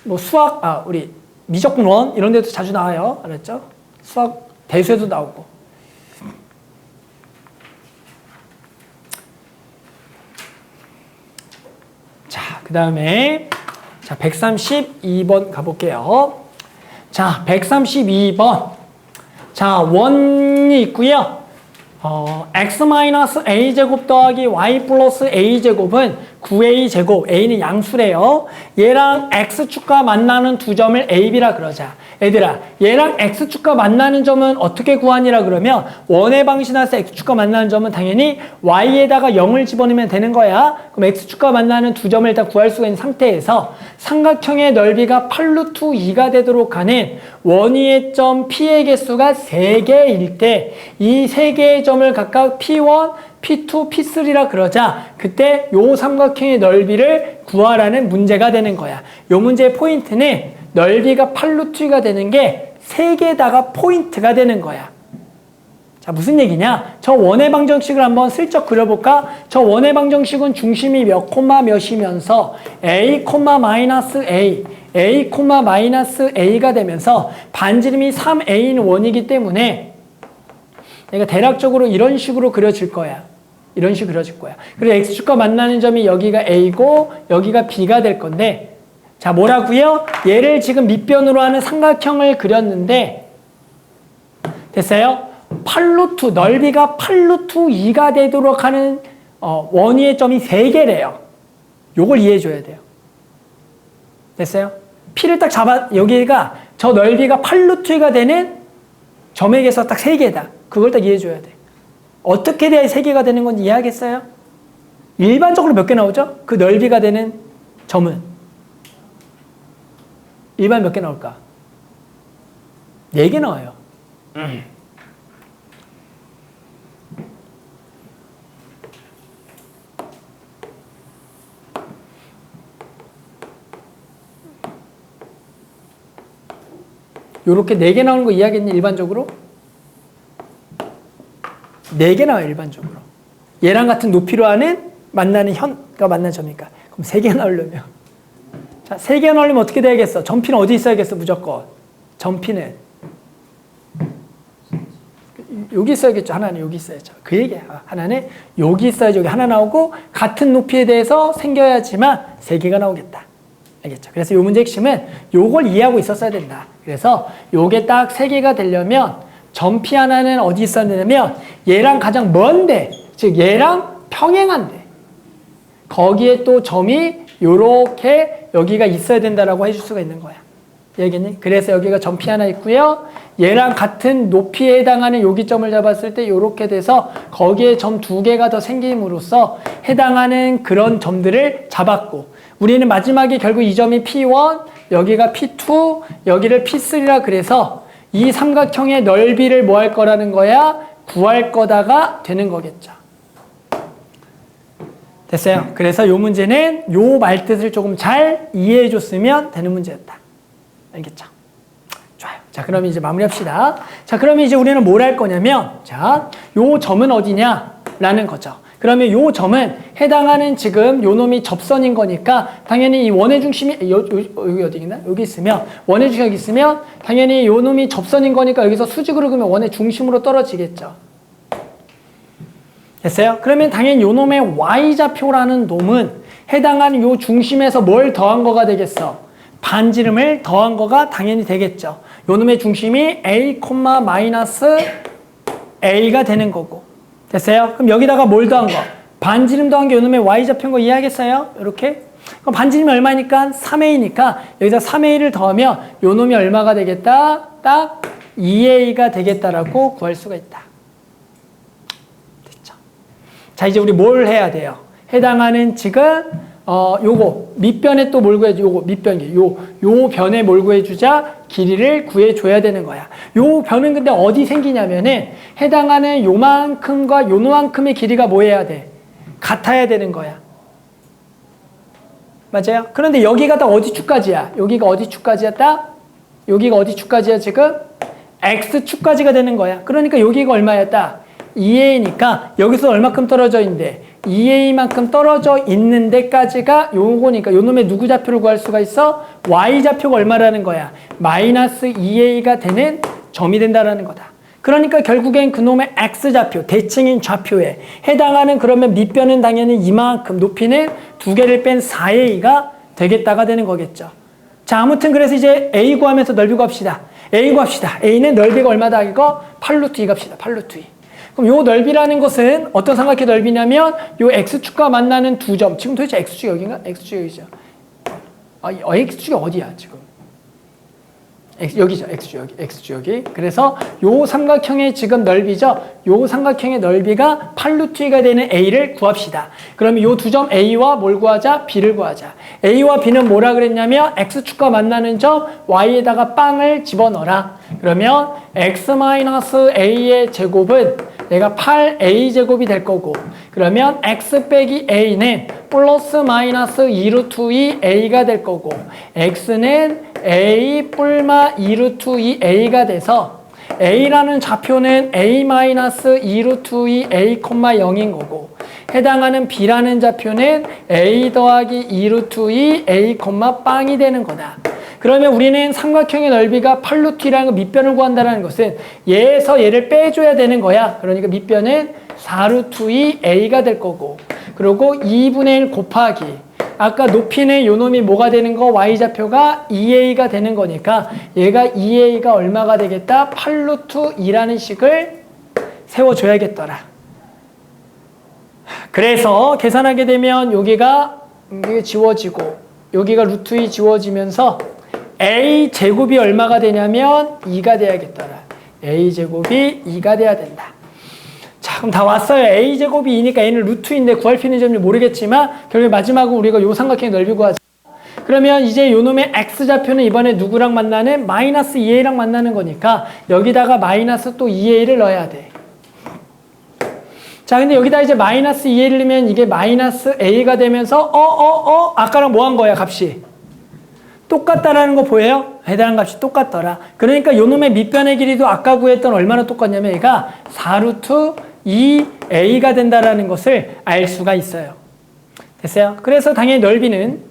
S1: 뭐 수학, 우리 미적분원 이런 데도 자주 나와요. 알았죠? 수학 대수에도 나오고. 자, 그 다음에 자 132번 가볼게요. 자, 132번. 자, 원이 있고요. x-a제곱 더하기 y 플러스 a제곱은 9a제곱, a는 양수래요. 얘랑 x축과 만나는 두 점을 ab라 그러자. 얘들아, 얘랑 x축과 만나는 점은 어떻게 구하니라 그러면 원의 방식에서 x축과 만나는 점은 당연히 y에다가 0을 집어넣으면 되는 거야. 그럼 x축과 만나는 두 점을 일단 구할 수가 있는 상태에서 삼각형의 넓이가 8루트 2가 되도록 하는 원위의 점 P의 개수가 3개일 때 이 3개의 점을 각각 P1, P2, P3라 그러자 그때 요 삼각형의 넓이를 구하라는 문제가 되는 거야. 요 문제의 포인트는 넓이가 8루트가 되는 게 3개다가 포인트가 되는 거야. 자, 무슨 얘기냐? 저 원의 방정식을 한번 슬쩍 그려볼까? 저 원의 방정식은 중심이 몇 콤마 몇이면서 a, 마이너스 a, a, 마이너스 a가 되면서 반지름이 3a인 원이기 때문에 내가 대략적으로 이런 식으로 그려질 거야. 이런 식으로 그려질 거야. 그리고 x축과 만나는 점이 여기가 a고 여기가 b가 될 건데 자, 뭐라고요? 얘를 지금 밑변으로 하는 삼각형을 그렸는데 됐어요? 8루트, 넓이가 8루트 2가 되도록 하는 원위의 점이 3개래요. 요걸 이해해 줘야 돼요. 됐어요? P를 딱 잡아, 여기가 저 넓이가 8루트 2가 되는 점에게서 딱 3개다. 그걸 딱 이해해 줘야 돼. 어떻게 돼야 3개가 되는 건지 이해하겠어요? 일반적으로 몇 개 나오죠? 그 넓이가 되는 점은. 일반 몇 개 나올까? 4개 나와요. 요렇게 4개 나오는 거 이해하겠니? 일반적으로? 4개 나와요, 일반적으로. 얘랑 같은 높이로 하는 만나는 현과 만나는 점이니까. 그럼 3개 나오려면. 자, 3개 나오려면 어떻게 돼야겠어? 점피는 어디 있어야겠어, 무조건? 점피는. 여기 있어야겠죠. 하나는 여기 있어야죠. 그 얘기야. 하나는 여기 있어야지. 여기 하나 나오고 같은 높이에 대해서 생겨야지만 3개가 나오겠다. 알겠죠? 그래서 요 문제 핵심은 요걸 이해하고 있었어야 된다. 그래서 요게 딱 3개가 되려면 점피 하나는 어디 있어야 되냐면 얘랑 가장 먼데, 즉 얘랑 평행한데 거기에 또 점이 요렇게 여기가 있어야 된다라고 해줄 수가 있는 거야. 알겠니? 그래서 여기가 점피 하나 있고요. 얘랑 같은 높이에 해당하는 여기 점을 잡았을 때 요렇게 돼서 거기에 점 2개가 더 생김으로써 해당하는 그런 점들을 잡았고 우리는 마지막에 결국 이 점이 P1, 여기가 P2, 여기를 P3라 그래서 이 삼각형의 넓이를 뭐 할 거라는 거야? 구할 거다가 되는 거겠죠. 됐어요? 그래서 요 문제는 요 말뜻을 조금 잘 이해해 줬으면 되는 문제였다. 알겠죠? 좋아요. 자, 그럼 이제 마무리합시다. 자, 그러면 이제 우리는 뭘 할 거냐면, 자, 요 점은 어디냐? 라는 거죠. 그러면 요 점은 해당하는 지금 요 놈이 접선인 거니까 당연히 이 원의 중심이 여기 어디 있나? 여기 있으면 원의 중심이 여기 있으면 당연히 요 놈이 접선인 거니까 여기서 수직으로 그으면 원의 중심으로 떨어지겠죠. 됐어요? 그러면 당연히 요 놈의 y좌표라는 놈은 해당하는 요 중심에서 뭘 더한 거가 되겠어? 반지름을 더한 거가 당연히 되겠죠. 요 놈의 중심이 a, 마이너스 a가 되는 거고. 됐어요? 그럼 여기다가 뭘 더한 거? 반지름 더한 게 요 놈의 y좌표인 거 이해하겠어요? 이렇게? 그럼 반지름이 얼마니까? 3a니까 여기다 3a를 더하면 요 놈이 얼마가 되겠다? 딱 2a가 되겠다라고 구할 수가 있다. 됐죠? 자, 이제 우리 뭘 해야 돼요? 해당하는 지금 요거 밑변에 또 뭘 구해줘? 요거 밑변 요 변에 뭘 구해주자? 길이를 구해줘야 되는 거야. 요 변은 근데 어디 생기냐면은 해당하는 요만큼과 요만큼의 길이가 뭐 해야 돼? 같아야 되는 거야. 맞아요? 그런데 여기가 딱 어디 축까지야? 여기가 어디 축까지야? 딱? 여기가 어디 축까지야 지금? X축까지가 되는 거야. 그러니까 여기가 얼마야? 딱? 2a니까 여기서 얼마큼 떨어져 있는데 2a만큼 떨어져 있는 데까지가 요거니까 요 놈의 누구 좌표를 구할 수가 있어? y좌표가 얼마라는 거야? 마이너스 2a가 되는 점이 된다라는 거다. 그러니까 결국엔 그놈의 x좌표, 대칭인 좌표에 해당하는 그러면 밑변은 당연히 이만큼, 높이는 두 개를 뺀 4a가 되겠다가 되는 거겠죠. 자, 아무튼 그래서 이제 a 구하면서 넓이 구합시다. a 구합시다. a는 넓이가 얼마다 이거? 8루트 2 갑시다. 8루트 2. 그럼 요 넓이라는 것은 어떤 삼각형 넓이냐면 요 x축과 만나는 두 점. 지금 도대체 x축이 여기인가? x축이 여기죠. x축이 어디야 지금? 여기죠. x축 여기. x축 여기. 그래서 요 삼각형의 지금 넓이죠. 요 삼각형의 넓이가 8루트 2가 되는 a를 구합시다. 그러면 요 두 점 a와 뭘 구하자? b를 구하자. a와 b는 뭐라 그랬냐면 x축과 만나는 점 y에다가 빵을 집어넣어라. 그러면 x-a의 제곱은 얘가 8a제곱이 될 거고, 그러면 x 빼기 a는 플러스 마이너스 2루트 2a가 될 거고, x는 a 뿔마 2루트 2a가 돼서 a라는 좌표는 a-2루트 2a, 0인 거고, 해당하는 b라는 좌표는 a 더하기 2루트 2a, 빵이 되는 거다. 그러면 우리는 삼각형의 넓이가 8루트 2라는 거 밑변을 구한다는 것은 얘에서 얘를 빼줘야 되는 거야. 그러니까 밑변은 4루트 2a가 될 거고, 그리고 2분의 1 곱하기 아까 높이는 요 놈이 뭐가 되는 거? y좌표가 2a가 되는 거니까 얘가 2a가 얼마가 되겠다? 8루트 2라는 식을 세워줘야겠더라. 그래서 계산하게 되면 여기가 이게 지워지고 여기가 루트 2 지워지면서 a 제곱이 얼마가 되냐면 2가 돼야겠더라. a 제곱이 2가 돼야 된다. 자, 그럼 다 왔어요. a 제곱이 2니까 a는 루트 2인데 구할 수 있는 점인지 모르겠지만 결국 마지막으로 우리가 요 삼각형의 넓이 구하자. 그러면 이제 요 놈의 x좌표는 이번에 누구랑 만나는? 마이너스 2a랑 만나는 거니까 여기다가 마이너스 또 2a를 넣어야 돼. 자, 근데 여기다 이제 마이너스 2a를 넣으면 이게 마이너스 a가 되면서 아까랑 뭐 한 거야, 값이? 똑같다라는 거 보여요? 해당하는 값이 똑같더라. 그러니까 요 놈의 밑변의 길이도 아까 구했던 얼마나 똑같냐면 얘가 4루트 2a가 된다라는 것을 알 수가 있어요. 됐어요? 그래서 당연히 넓이는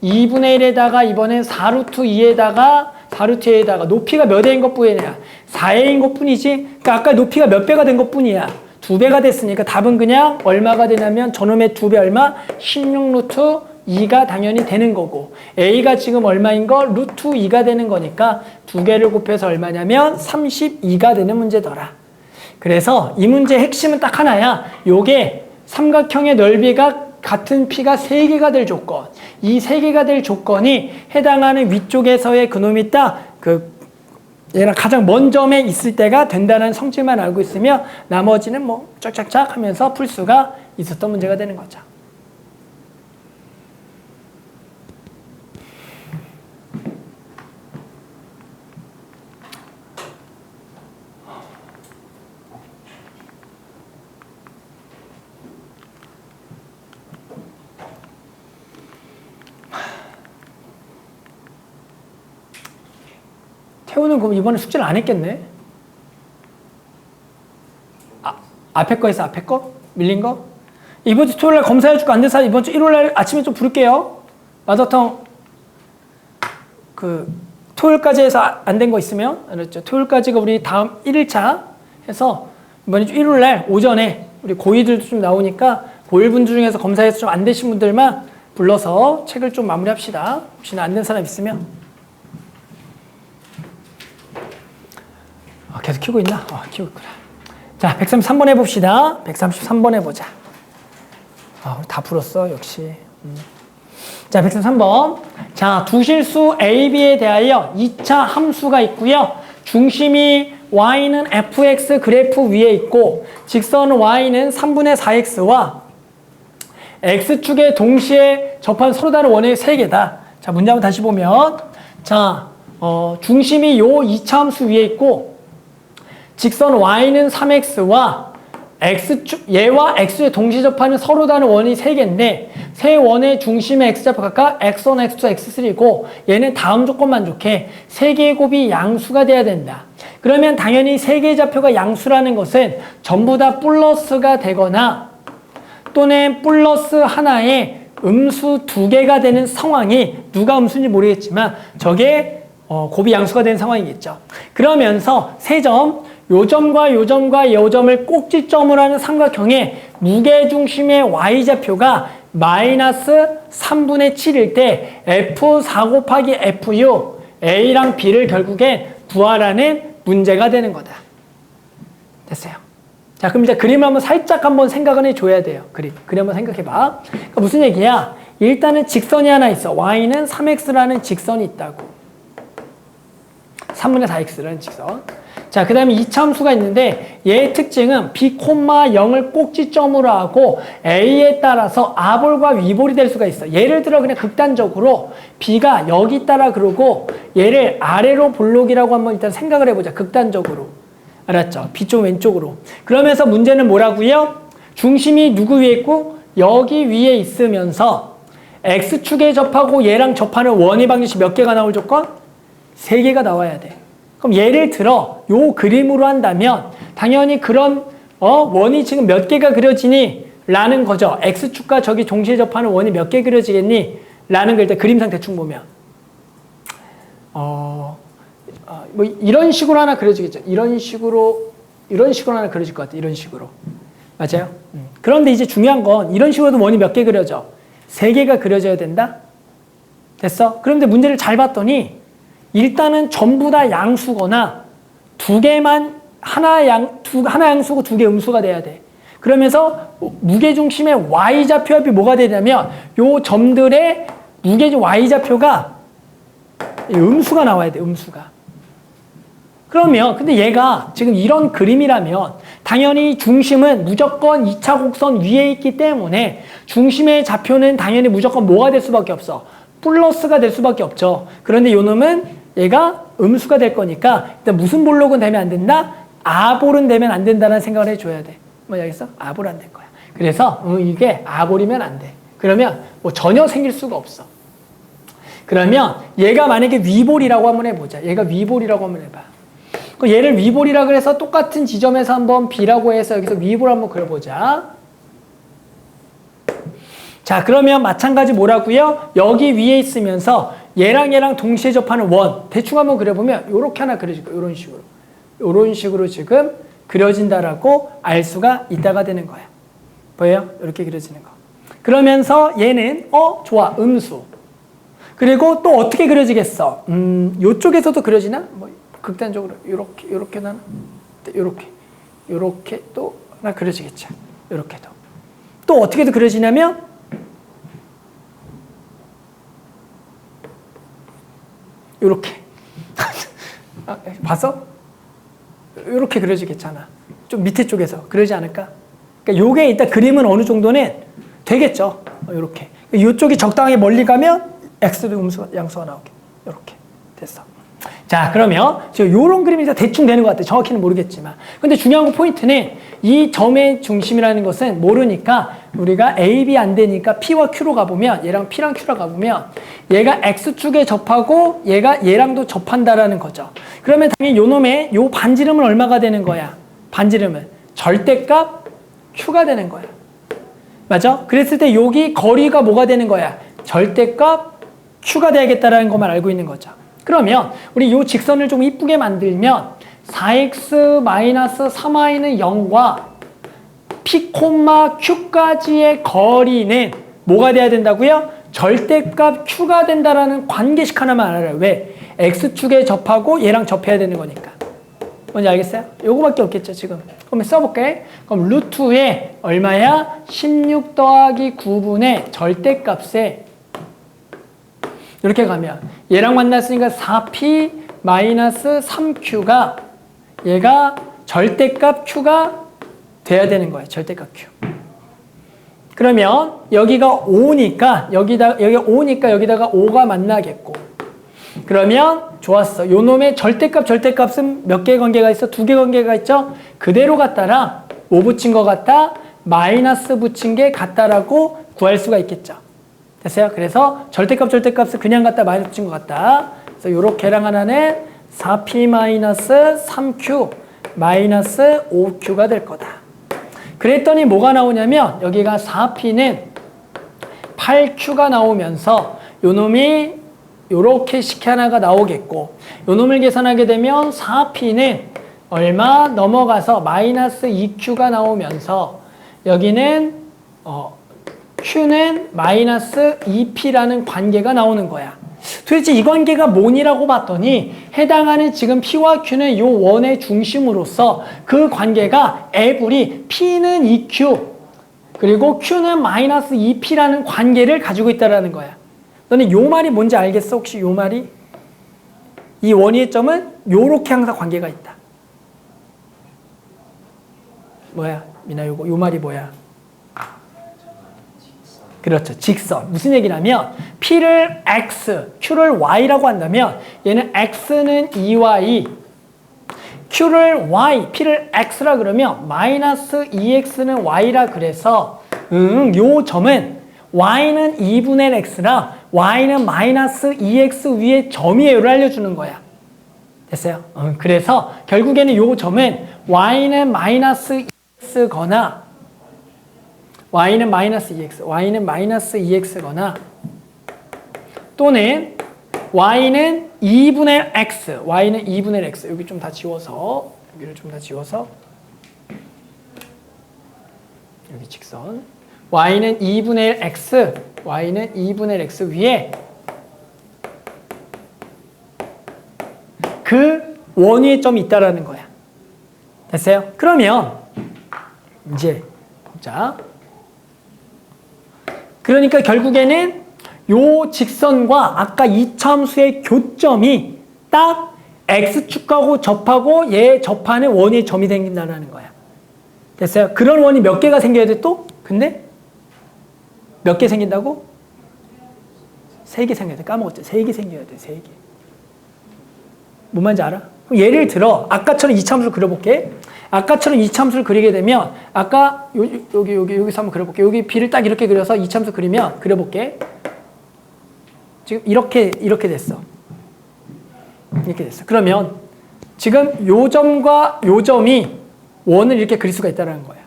S1: 2분의 1에다가 이번엔 4루트 2에다가 높이가 몇 a인 것 뿐이냐? 4a인 것 뿐이지. 그러니까 아까 높이가 몇 배가 된 것 뿐이야. 2배가 됐으니까 답은 그냥 얼마가 되냐면 저놈의 2배 얼마? 16루트 2가 당연히 되는 거고, a가 지금 얼마인 거? 루트 2가 되는 거니까 두 개를 곱해서 얼마냐면 32가 되는 문제더라. 그래서 이 문제의 핵심은 딱 하나야. 요게 삼각형의 넓이가 같은 P가 3개가 될 조건. 이 3개가 될 조건이 해당하는 위쪽에서의 그놈이 딱 얘랑 가장 먼 점에 있을 때가 된다는 성질만 알고 있으면 나머지는 뭐 쫙쫙쫙 하면서 풀 수가 있었던 문제가 되는 거죠. 태우는 그럼 이번에 숙제를 안 했겠네? 앞에 거 했어, 앞에 거? 밀린 거? 이번 주 토요일 날 검사해주고 안 된 사람 이번 주 일요일 날 아침에 좀 부를게요. 마더텅 토요일까지 해서 안 된 거 있으면, 알았죠? 토요일까지가 우리 다음 1일차 해서 이번 주 일요일 날 오전에 우리 고2들도 좀 나오니까 고1분들 중에서 검사해서 좀 안 되신 분들만 불러서 책을 좀 마무리합시다. 혹시나 안 된 사람 있으면. 계속 키우고 있나? 키우고 있구나. 자, 133번 해봅시다. 133번 해보자. 우리 다 풀었어, 역시. 자, 133번. 자, 두 실수 A, B에 대하여 2차 함수가 있고요. 중심이 y는 fx 그래프 위에 있고, 직선 y는 3분의 4x와 x축에 동시에 접한 서로 다른 원의 3개다. 자, 문제 한번 다시 보면, 자, 중심이 요 2차 함수 위에 있고, 직선 y는 3x와 x축, 얘와 x에 동시 접하는 서로 다른 원이 3개인데 세 원의 중심의 x좌표 각각 x1, x2, x3고 얘는 다음 조건 만족해. 3개의 곱이 양수가 돼야 된다. 그러면 당연히 3개의 좌표가 양수라는 것은 전부 다 플러스가 되거나 또는 플러스 하나에 음수 2개가 되는 상황이 누가 음수인지 모르겠지만 저게 곱이 양수가 되는 상황이겠죠. 그러면서 세 점, 요 점과 요 점과 요 점을 꼭지점으로 하는 삼각형의 무게중심의 y좌표가 마이너스 3분의 7일 때 F4 곱하기 F6, A랑 B를 결국엔 구하라는 문제가 되는 거다. 됐어요. 자, 그럼 이제 그림을 한번 살짝 한번 생각을 해줘야 돼요. 그림 한번 생각해봐. 그러니까 무슨 얘기야? 일단은 직선이 하나 있어. Y는 3X라는 직선이 있다고. 3분의 4X라는 직선. 자, 그 다음에 이차함수가 있는데 얘의 특징은 B, 0을 꼭지점으로 하고 A에 따라서 아볼과 위볼이 될 수가 있어. 예를 들어 그냥 극단적으로 B가 여기 있다라 그러고 얘를 아래로 볼록이라고 한번 일단 생각을 해보자. 극단적으로. 알았죠? B 쪽 왼쪽으로. 그러면서 문제는 뭐라고요? 중심이 누구 위에 있고 여기 위에 있으면서 X축에 접하고 얘랑 접하는 원의 방정식 몇 개가 나올 조건? 3개가 나와야 돼. 그럼 예를 들어 요 그림으로 한다면 당연히 그런 원이 지금 몇 개가 그려지니? 라는 거죠. X축과 저기 동시에 접하는 원이 몇 개 그려지겠니? 라는 걸 일단 그림상 대충 보면 뭐 이런 식으로 하나 그려지겠죠. 이런 식으로 하나 그려질 것 같아. 이런 식으로. 맞아요? 그런데 이제 중요한 건 이런 식으로도 원이 몇 개 그려져? 3개가 그려져야 된다? 됐어? 그런데 문제를 잘 봤더니 일단은 전부 다 양수거나 2개만 하나 양수고 2개 음수가 돼야 돼. 그러면서 무게중심의 y좌표 합이 뭐가 되냐면 요 점들의 무게중 y좌표가 음수가 나와야 돼. 음수가. 그러면 근데 얘가 지금 이런 그림이라면 당연히 중심은 무조건 2차 곡선 위에 있기 때문에 중심의 좌표는 당연히 무조건 뭐가 될 수밖에 없어. 플러스가 될 수밖에 없죠. 그런데 요 놈은 얘가 음수가 될 거니까 일단 무슨 볼록은 되면 안 된다? 아볼은 되면 안 된다는 생각을 해줘야 돼. 뭐 알겠어? 아볼 안 될 거야. 그래서 이게 아볼이면 안 돼. 그러면 뭐 전혀 생길 수가 없어. 그러면 얘가 만약에 위볼이라고 한번 해보자. 얘가 위볼이라고 한번 해봐. 얘를 위볼이라고 해서 똑같은 지점에서 한번 B라고 해서 여기서 위볼 한번 그려보자. 자, 그러면 마찬가지 뭐라고요? 여기 위에 있으면서 얘랑 동시에 접하는 원 대충 한번 그려보면 이렇게 하나 그려질 거예요. 이런 식으로 지금 그려진다라고 알 수가 있다가 되는 거야. 보여요? 이렇게 그려지는 거. 그러면서 얘는 좋아. 음수. 그리고 또 어떻게 그려지겠어? 요쪽에서도 그려지나? 뭐 극단적으로 요렇게 나는 요렇게 또 하나 그려지겠죠. 요렇게도. 또 어떻게도 그려지냐면 요렇게. 봤어? 요렇게 그려지겠잖아. 좀 밑에 쪽에서 그러지 않을까? 그러니까 요게 일단 그림은 어느 정도는 되겠죠. 요렇게. 요쪽이 적당히 멀리 가면 X도 양수가 나오게. 요렇게. 됐어. 자, 그러면 지금 요런 그림이 대충 되는 것 같아. 정확히는 모르겠지만. 근데 중요한 거 포인트는 이 점의 중심이라는 것은 모르니까 우리가 A, B 안 되니까 P와 Q로 가보면 얘랑 P랑 Q로 가보면 얘가 X축에 접하고 얘가 얘랑도 접한다라는 거죠. 그러면 당연히 요 놈의 요 반지름은 얼마가 되는 거야? 반지름은 절대값 Q가 되는 거야. 맞아? 그랬을 때 여기 거리가 뭐가 되는 거야? 절대값 Q가 돼야겠다라는 것만 알고 있는 거죠. 그러면 우리 요 직선을 좀 이쁘게 만들면 4x-3y는 0과 P, Q까지의 거리는 뭐가 돼야 된다고요? 절대값 Q가 된다라는 관계식 하나만 알아요. 왜? X축에 접하고 얘랑 접해야 되는 거니까. 뭔지 알겠어요? 요거밖에 없겠죠, 지금. 그럼 써볼게. 그럼 루트에 얼마야? 16 더하기 9분의 절대값에 이렇게 가면 얘랑 만났으니까 4p 마이너스 3q가 얘가 절대값 q가 돼야 되는 거예요. 절대값 q. 그러면 여기가 5니까 여기가 5니까 여기다가 5가 만나겠고. 그러면 좋았어. 요 놈의 절대값은 몇 개의 관계가 있어? 2개 관계가 있죠? 그대로 갖다라 뭐 붙인 것 같다? 마이너스 붙인 게 같다라고 구할 수가 있겠죠. 됐어요? 그래서 절대값을 그냥 갖다 마이너스 붙인 것 같다. 그래서 요렇게랑 하나는 4p-3q 마이너스 5q가 될 거다. 그랬더니 뭐가 나오냐면 여기가 4p는 8q가 나오면서 요 놈이 요렇게 식 하나가 나오겠고 요 놈을 계산하게 되면 4p는 얼마 넘어가서 마이너스 2q가 나오면서 여기는 q는 마이너스 2p라는 관계가 나오는 거야. 도대체 이 관계가 뭐니라고 봤더니 해당하는 지금 p와 q는 요 원의 중심으로서 그 관계가 애불이 p는 2q 그리고 q는 마이너스 2p라는 관계를 가지고 있다는 거야. 너는 요 말이 뭔지 알겠어? 혹시 요 말이? 이 원위의 점은 요렇게 항상 관계가 있다. 뭐야? 미나 요 말이 뭐야? 그렇죠. 직선. 무슨 얘기냐면 P를 X, Q를 Y라고 한다면 얘는 X는 2Y, Q를 Y, P를 X라 그러면 마이너스 2X는 Y라 그래서 요 점은 Y는 2분의 X라 Y는 마이너스 2X 위에 점이에요를 알려주는 거야. 됐어요? 그래서 결국에는 요 점은 Y는 마이너스 2X거나 y는 마이너스 2x, y는 마이너스 2x거나 또는 y는 2분의 x, y는 2분의 x. 여기 좀 다 지워서, 여기를 좀 다 지워서 여기 직선 y는 2분의 x, y는 2분의 x 위에 그 원위의 점이 있다라는 거야. 됐어요? 그러면 이제 보자. 그러니까 결국에는 요 직선과 아까 이차함수의 교점이 딱 x축하고 접하고 얘 접하는 원위의 점이 생긴다는 거야. 됐어요? 그런 원이 몇 개가 생겨야 돼 또? 근데 몇 개 생긴다고? 3개 생겨야 돼. 까먹었죠? 3개 생겨야 돼. 3개. 뭔 말인지 알아? 그럼 예를 들어 아까처럼 이차함수를 그려볼게. 아까처럼 이차함수를 그리게 되면 아까 여기서 한번 그려볼게. 여기 B를 딱 이렇게 그려서 이차함수 그리면 그려볼게. 지금 이렇게 됐어. 이렇게 됐어. 그러면 지금 요 점과 요 점이 원을 이렇게 그릴 수가 있다는 거야.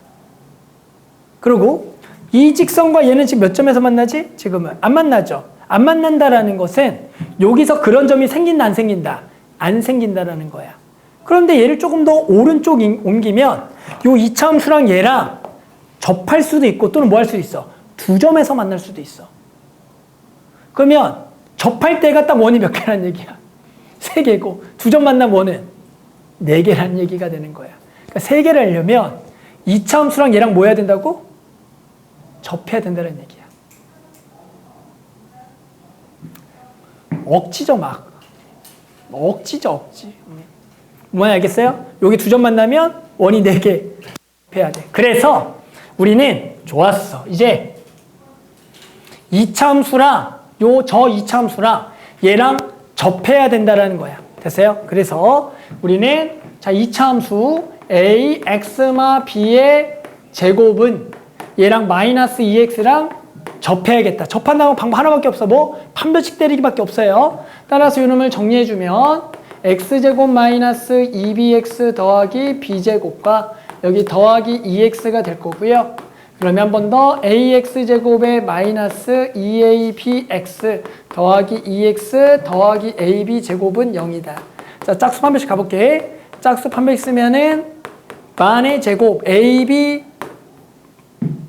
S1: 그리고 이 직선과 얘는 지금 몇 점에서 만나지? 지금은 안 만나죠. 안 만난다라는 것은 여기서 그런 점이 생긴다 안 생긴다? 안 생긴다라는 거야. 그런데 얘를 조금 더 오른쪽 옮기면 요 이차함수랑 얘랑 접할 수도 있고 또는 뭐 할 수도 있어. 두 점에서 만날 수도 있어. 그러면 접할 때가 딱 원이 몇 개란 얘기야? 3개고 두 점 만난 원은 4개란 얘기가 되는 거야. 그러니까 3개를 하려면 이차함수랑 얘랑 뭐 해야 된다고? 접해야 된다는 얘기야. 억지죠 막. 억지죠 억지. 뭐야 알겠어요? 여기 두 점 만나면 원이 4개 해야 돼. 그래서 우리는 좋았어. 이제 이차함수랑 저 이차함수랑 얘랑 접해야 된다라는 거야. 됐어요? 그래서 우리는 자 이차함수 a x마 b의 제곱은 얘랑 마이너스 2x랑 접해야겠다. 접한다는 방법 하나밖에 없어. 뭐 판별식 때리기밖에 없어요. 따라서 이놈을 정리해주면 x제곱 마이너스 2bx 더하기 b제곱과 여기 더하기 2x가 될 거고요. 그러면 한 번 더 ax제곱에 마이너스 2abx 더하기 2x 더하기 ab제곱은 0이다. 자, 짝수 판별식 가볼게. 짝수 판별식 쓰면은 반의 제곱 ab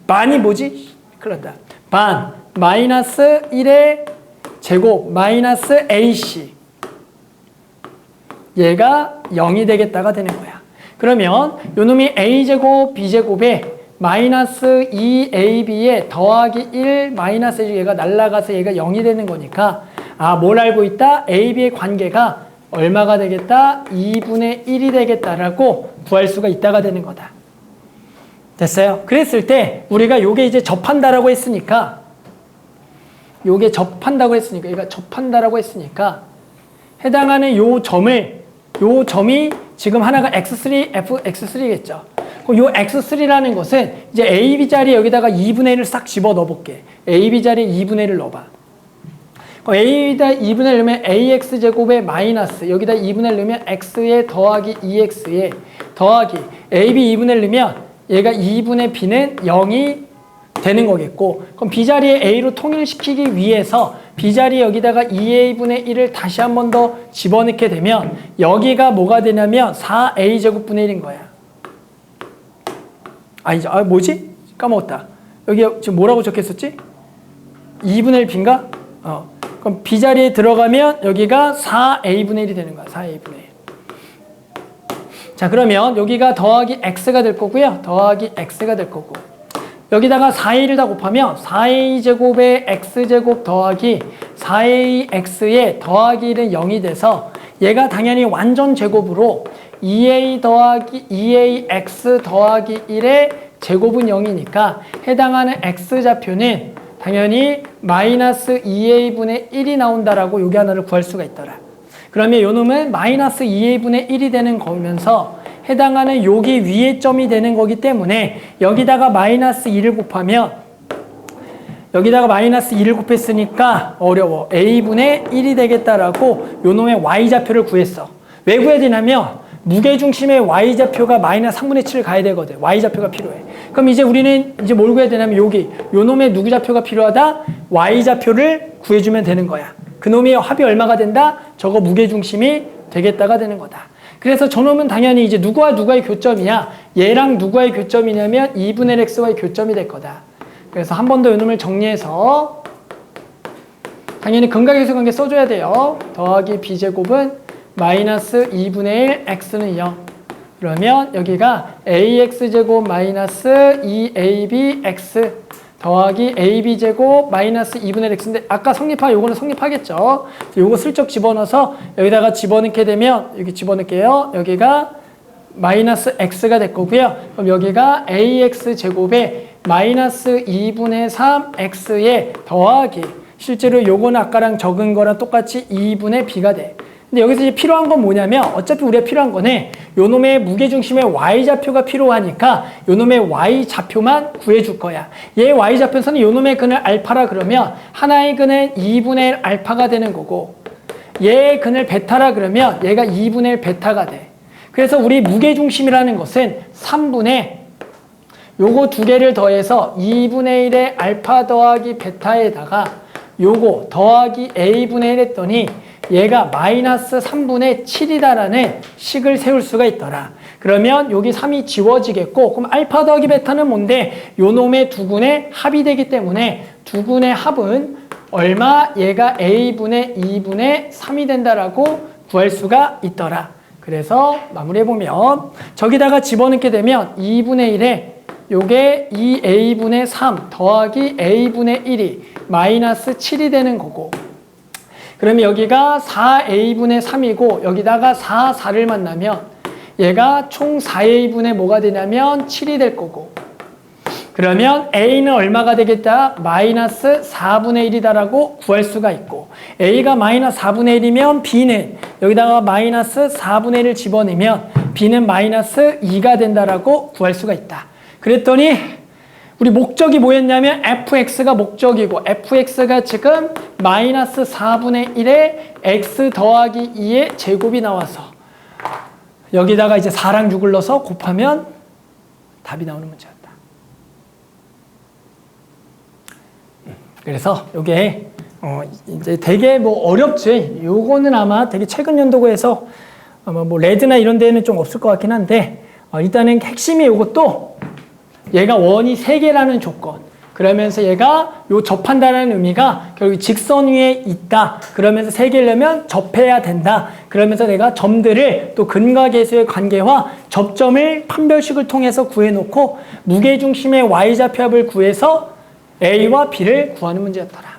S1: 반이 뭐지? 큰일 났다. 반 마이너스 1의 제곱 마이너스 ac 얘가 0이 되겠다가 되는 거야. 그러면 요 놈이 a제곱 b제곱에 마이너스 2ab에 더하기 1 마이너스 얘가 날라가서 얘가 0이 되는 거니까 아, 뭘 알고 있다? ab의 관계가 얼마가 되겠다? 2분의 1이 되겠다라고 구할 수가 있다가 되는 거다. 됐어요? 그랬을 때 우리가 요게 이제 접한다라고 했으니까 요게 접한다고 했으니까 얘가 접한다라고 했으니까 해당하는 요 점이 지금 하나가 x3, fx3겠죠. 그럼 요 x3라는 것은 이제 ab 자리에 여기다가 2분의 1을 싹 집어 넣어볼게. ab 자리에 2분의 1을 넣어봐. 그럼 a에다 2분의 1 넣으면 ax 제곱에 마이너스 여기다 2분의 1 넣으면 x에 더하기 2x에 더하기 ab 2분의 1 넣으면 얘가 2분의 b는 0이 되는 거겠고, 그럼 b 자리에 a로 통일시키기 위해서 b 자리에 여기다가 2a분의 1을 다시 한 번 더 집어넣게 되면 여기가 뭐가 되냐면 4a 제곱분의 1인 거야. 아니죠. 아, 뭐지? 까먹었다. 여기 지금 뭐라고 적혔었지? 2분의 1 b인가? 그럼 b 자리에 들어가면 여기가 4a분의 1이 되는 거야. 4a분의 1. 자, 그러면 여기가 더하기 x가 될 거고요. 더하기 x가 될 거고. 여기다가 4a를 다 곱하면 4a 제곱에 x제곱 더하기 4ax에 더하기 1은 0이 돼서 얘가 당연히 완전 제곱으로 2a 더하기 2ax 더하기 1의 제곱은 0이니까 해당하는 x좌표는 당연히 마이너스 2a분의 1이 나온다라고 여기 하나를 구할 수가 있더라. 그러면 요 놈은 마이너스 2a분의 1이 되는 거면서 해당하는 여기 위에 점이 되는 거기 때문에 여기다가 마이너스 2를 곱하면 여기다가 마이너스 2를 곱했으니까 어려워. a분의 1이 되겠다라고 요 놈의 y좌표를 구했어. 왜 구해야 되냐면 무게중심의 y좌표가 마이너스 3분의 7을 가야 되거든. y좌표가 필요해. 그럼 이제 우리는 이제 뭘 구해야 되냐면 여기 요 놈의 누구 좌표가 필요하다? y좌표를 구해주면 되는 거야. 그 놈의 합이 얼마가 된다? 저거 무게중심이 되겠다가 되는 거다. 그래서 저놈은 당연히 이제 누구와 누구의 교점이야? 얘랑 누구의 교점이냐면 2분의 x와의 교점이 될 거다. 그래서 한 번 더 이놈을 정리해서 당연히 근각역수 관계 써줘야 돼요. 더하기 b제곱은 마이너스 2분의 1 x는 0. 그러면 여기가 ax제곱 마이너스 2abx 더하기 ab제곱 마이너스 2분의 1 x인데 아까 성립한 요거는 성립하겠죠. 요거 슬쩍 집어넣어서 여기다가 집어넣게 되면 여기 집어넣을게요. 여기가 마이너스 x가 될 거고요. 그럼 여기가 ax제곱에 마이너스 2분의 3x에 더하기 실제로 요거는 아까랑 적은 거랑 똑같이 2분의 b가 돼. 근데 여기서 이제 필요한 건 뭐냐면 어차피 우리가 필요한 거는 요놈의 무게중심의 y좌표가 필요하니까 요놈의 y좌표만 구해줄 거야. 얘 y좌표에서는 요놈의 근을 알파라 그러면 하나의 근은 2분의 1 알파가 되는 거고 얘의 근을 베타라 그러면 얘가 2분의 1 베타가 돼. 그래서 우리 무게중심이라는 것은 3분의 요거 두 개를 더해서 2분의 1의 알파 더하기 베타에다가 요거 더하기 a분의 1 했더니 얘가 마이너스 3분의 7이다라는 식을 세울 수가 있더라. 그러면 여기 3이 지워지겠고 그럼 알파 더하기 베타는 뭔데? 요놈의 두 군의 합이 되기 때문에 두 군의 합은 얼마? 얘가 a분의 2분의 3이 된다라고 구할 수가 있더라. 그래서 마무리해보면 저기다가 집어넣게 되면 2분의 1에 요게 2a분의 3 더하기 a분의 1이 마이너스 7이 되는 거고 그러면 여기가 4a분의 3이고 여기다가 4, 4를 만나면 얘가 총 4a분의 뭐가 되냐면 7이 될 거고 그러면 a는 얼마가 되겠다? 마이너스 4분의 1이다라고 구할 수가 있고 a가 마이너스 4분의 1이면 b는 여기다가 마이너스 4분의 1을 집어넣으면 b는 마이너스 2가 된다라고 구할 수가 있다. 그랬더니 우리 목적이 뭐였냐면 fx가 목적이고 fx가 지금 마이너스 4분의 1에 x 더하기 2의 제곱이 나와서 여기다가 이제 4랑 6을 넣어서 곱하면 답이 나오는 문제였다. 그래서 요게 이제 되게 뭐 어렵지. 요거는 아마 되게 최근 연도고에서 아마 뭐 레드나 이런 데는 좀 없을 것 같긴 한데 일단은 핵심이 요것도 얘가 원이 3개라는 조건. 그러면서 얘가 요 접한다는 의미가 결국 직선 위에 있다. 그러면서 3개려면 접해야 된다. 그러면서 내가 점들을 또 근각계수의 관계와 접점을 판별식을 통해서 구해놓고 무게중심의 y좌표합을 구해서 a와 b를 구하는 문제였더라.